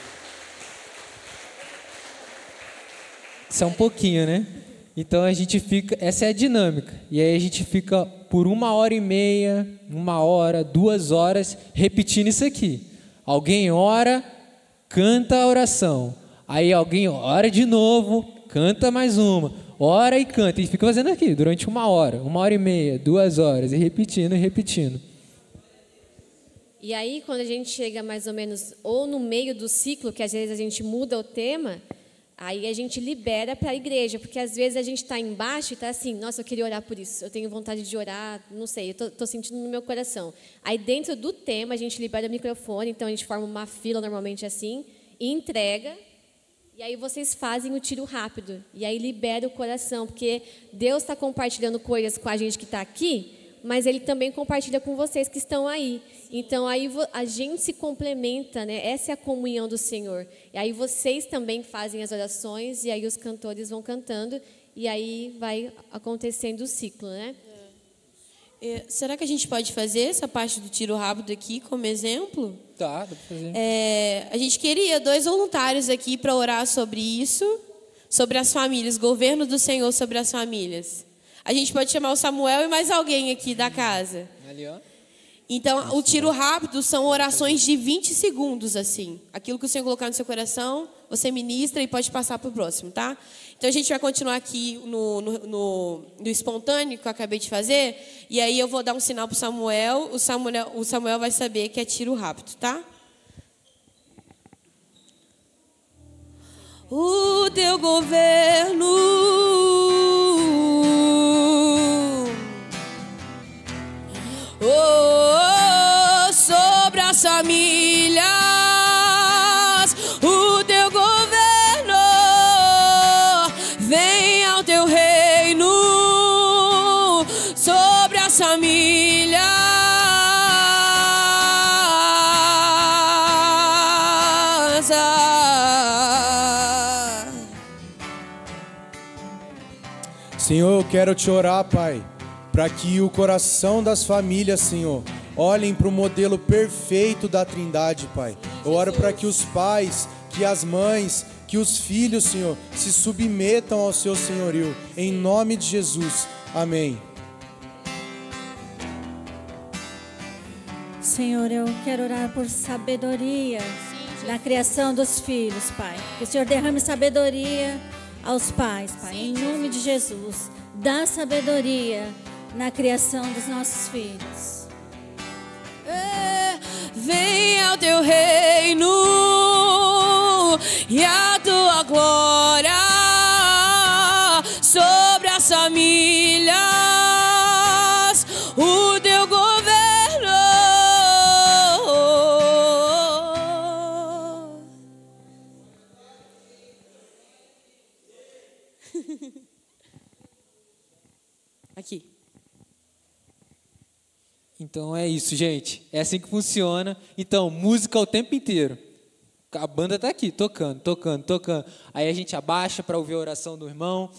Isso é um pouquinho, né? Então a gente fica, essa é a dinâmica. E aí a gente fica por 1h30, 1 hora, 2 horas repetindo isso aqui. Alguém ora, canta a oração. Aí alguém ora de novo, canta mais uma. Ora e canta. E fica fazendo aqui durante 1 hora, 1h30, 2 horas, e repetindo e repetindo. E aí, quando a gente chega mais ou menos ou no meio do ciclo, que às vezes a gente muda o tema, aí a gente libera para a igreja, porque às vezes a gente está embaixo e está assim, nossa, eu queria orar por isso, eu tenho vontade de orar, não sei, eu estou sentindo no meu coração. Aí dentro do tema a gente libera o microfone, então a gente forma uma fila normalmente assim, e entrega, e aí vocês fazem o tiro rápido, e aí libera o coração, porque Deus está compartilhando coisas com a gente que está aqui, mas Ele também compartilha com vocês que estão aí. Então, aí a gente se complementa, né? Essa é a comunhão do Senhor. E aí vocês também fazem as orações, e aí os cantores vão cantando, e aí vai acontecendo o ciclo, né? Será que a gente pode fazer essa parte do tiro rápido aqui como exemplo? Tá, dá pra fazer. A gente queria 2 voluntários aqui para orar sobre isso, sobre as famílias, governo do Senhor sobre as famílias. A gente pode chamar o Samuel e mais alguém aqui da casa. Ali, ó. Então, o tiro rápido são orações de 20 segundos, assim. Aquilo que o Senhor colocar no seu coração, você ministra e pode passar para o próximo, tá? Então, a gente vai continuar aqui no espontâneo que eu acabei de fazer. E aí, eu vou dar um sinal para o Samuel. O Samuel vai saber que é tiro rápido, tá? O teu governo, as famílias, o teu governo, venha o teu reino sobre as famílias. Senhor, eu quero te orar, Pai, para que o coração das famílias, Senhor, olhem para o modelo perfeito da Trindade, Pai. Eu oro para que os pais, que as mães, que os filhos, Senhor, se submetam ao seu senhorio, em nome de Jesus. Amém. Senhor, eu quero orar por sabedoria na criação dos filhos, Pai. Que o Senhor derrame sabedoria aos pais, Pai, em nome de Jesus. Dá sabedoria na criação dos nossos filhos. Venha o teu reino e a tua glória sobre as famílias, o teu governo. Aqui. Então é isso, gente. É assim que funciona. Então, música o tempo inteiro. A banda está aqui, tocando. Aí a gente abaixa para ouvir a oração do irmão.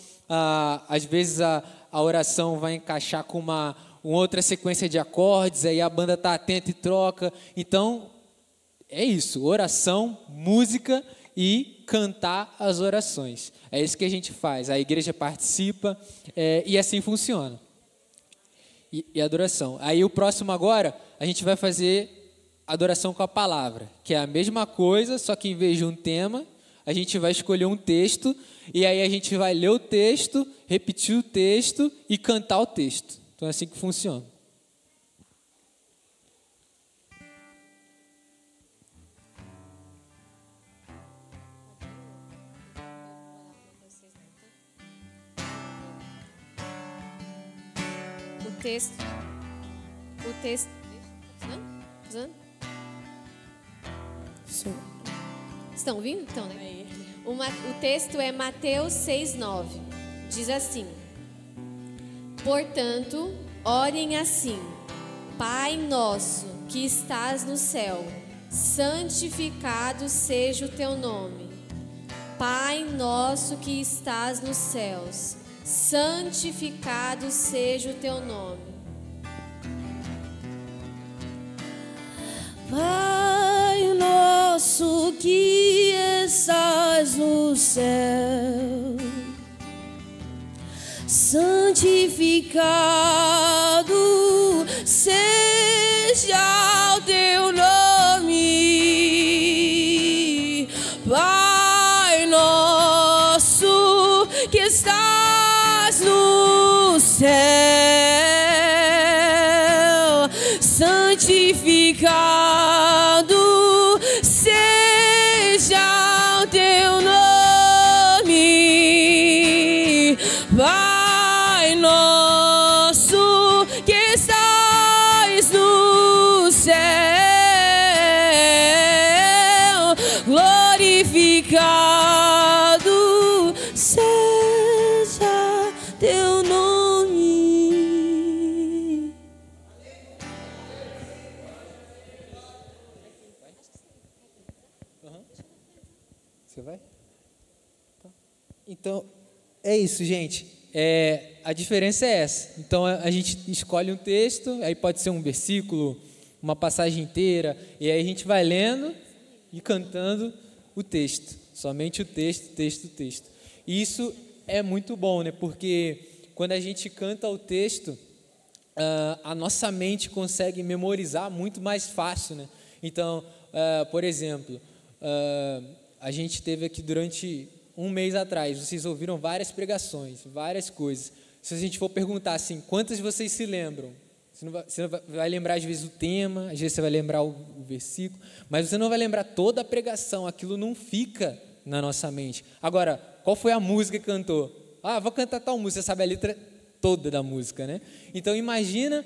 Às vezes a oração vai encaixar com uma outra sequência de acordes. Aí a banda está atenta e troca. Então, é isso. Oração, música e cantar as orações. É isso que a gente faz. A igreja participa e assim funciona. E adoração. Aí o próximo agora, a gente vai fazer adoração com a palavra, que é a mesma coisa, só que em vez de um tema, a gente vai escolher um texto, e aí a gente vai ler o texto, repetir o texto e cantar o texto. Então é assim que funciona. O texto. Estão ouvindo? Então, né? O texto é Mateus 6:9. Diz assim: portanto, orem assim: Pai nosso que estás no céu, santificado seja o teu nome. Pai nosso que estás nos céus, santificado seja o teu nome. Pai nosso que estás no céu, santificado seja o teu nome. Pai nosso que estás no céu, santificado seja o teu nome. Pai nosso que estás no céu, glorificado seja teu nome. Você vai? Tá. Então, é isso, gente. A diferença é essa. Então, a gente escolhe um texto, aí pode ser um versículo, uma passagem inteira, e aí a gente vai lendo e cantando o texto. Somente o texto. E isso é muito bom, né? Porque quando a gente canta o texto, a nossa mente consegue memorizar muito mais fácil, né? Então, por exemplo, a gente teve aqui durante um mês atrás, vocês ouviram várias pregações, várias coisas. Se a gente for perguntar assim, quantas vocês se lembram? Você vai lembrar às vezes o tema, às vezes você vai lembrar o versículo, mas você não vai lembrar toda a pregação, aquilo não fica na nossa mente. Agora, qual foi a música que cantou? Vou cantar tal música, você sabe a letra toda da música, né? Então imagina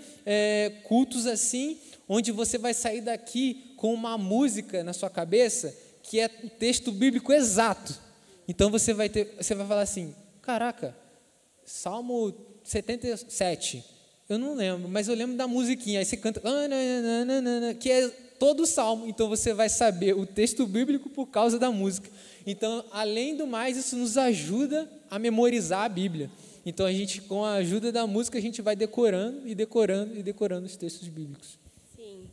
cultos assim, onde você vai sair daqui com uma música na sua cabeça que é o texto bíblico exato. Então você vai falar assim, caraca, Salmo 77, eu não lembro, mas eu lembro da musiquinha, aí você canta, que é todo o Salmo, então você vai saber o texto bíblico por causa da música. Então, além do mais, isso nos ajuda a memorizar a Bíblia. Então, a gente, com a ajuda da música, a gente vai decorando e decorando e decorando os textos bíblicos. Sim.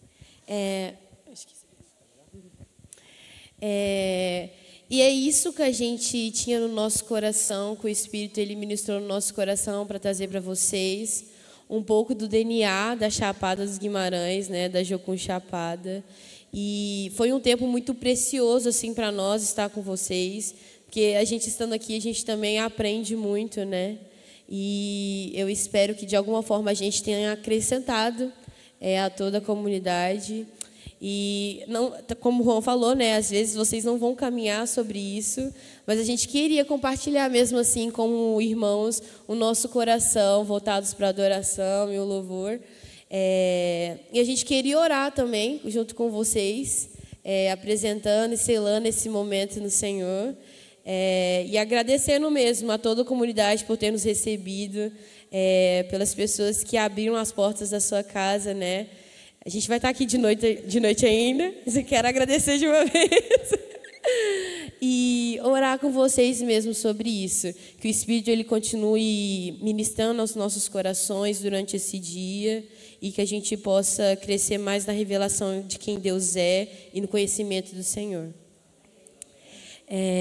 E é isso que a gente tinha no nosso coração, que o Espírito ele ministrou no nosso coração para trazer para vocês um pouco do DNA da Chapada dos Guimarães, né, da Jocum Chapada. E foi um tempo muito precioso assim para nós estar com vocês, porque a gente estando aqui, a gente também aprende muito, né? E eu espero que de alguma forma a gente tenha acrescentado a toda a comunidade. E não, como o Juan falou, né, às vezes vocês não vão caminhar sobre isso, mas a gente queria compartilhar mesmo assim como irmãos o nosso coração voltados para a adoração e o louvor. E a gente queria orar também junto com vocês, apresentando e selando esse momento no Senhor, e agradecendo mesmo a toda a comunidade por ter nos recebido, pelas pessoas que abriram as portas da sua casa, né? A gente vai estar aqui de noite ainda, mas eu quero agradecer de uma vez. E orar com vocês mesmo sobre isso. Que o Espírito ele continue ministrando aos nossos corações durante esse dia e que a gente possa crescer mais na revelação de quem Deus é e no conhecimento do Senhor.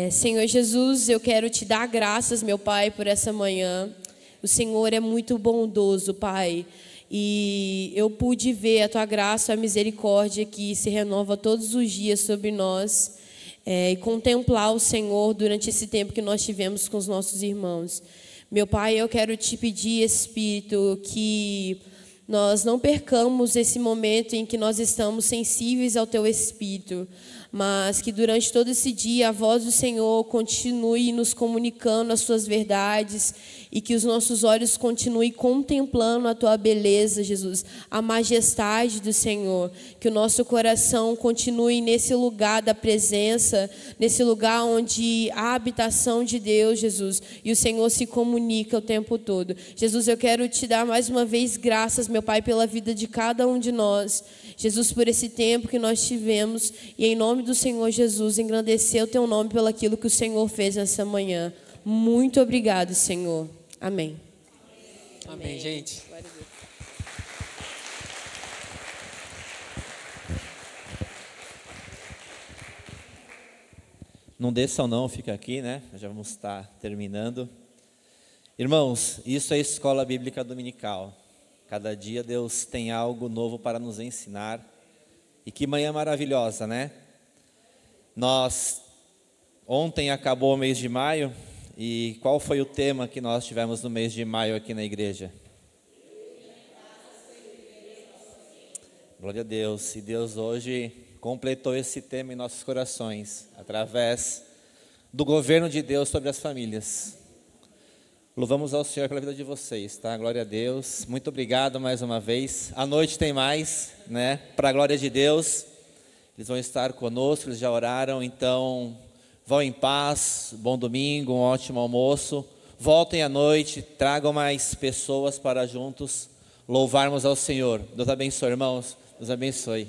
Senhor Jesus, eu quero te dar graças, meu Pai, por essa manhã. O Senhor é muito bondoso, Pai. E eu pude ver a Tua graça, a misericórdia que se renova todos os dias sobre nós, e contemplar o Senhor durante esse tempo que nós tivemos com os nossos irmãos. Meu Pai, eu quero te pedir, Espírito, que nós não percamos esse momento em que nós estamos sensíveis ao Teu Espírito, mas que durante todo esse dia a voz do Senhor continue nos comunicando as Suas verdades e que os nossos olhos continuem contemplando a Tua beleza, Jesus, a majestade do Senhor, que o nosso coração continue nesse lugar da presença, nesse lugar onde há a habitação de Deus, Jesus, e o Senhor se comunica o tempo todo. Jesus, eu quero te dar mais uma vez graças, meu Pai, pela vida de cada um de nós, Jesus, por esse tempo que nós tivemos, e em nome do Senhor Jesus, engrandecer o Teu nome pelo aquilo que o Senhor fez nessa manhã. Muito obrigado, Senhor. Amém. Amém, gente. Não desçam não, fica aqui, né? Já vamos estar terminando. Irmãos, isso é a Escola Bíblica Dominical. Cada dia Deus tem algo novo para nos ensinar. E que manhã maravilhosa, né? Ontem acabou o mês de maio. E qual foi o tema que nós tivemos no mês de maio aqui na igreja? Glória a Deus. E Deus hoje completou esse tema em nossos corações, através do governo de Deus sobre as famílias. Louvamos ao Senhor pela vida de vocês, tá? Glória a Deus. Muito obrigado mais uma vez. À noite tem mais, né? Para a glória de Deus. Eles vão estar conosco, eles já oraram, então vão em paz, bom domingo, um ótimo almoço. Voltem à noite, tragam mais pessoas para juntos louvarmos ao Senhor. Deus abençoe, irmãos. Deus abençoe.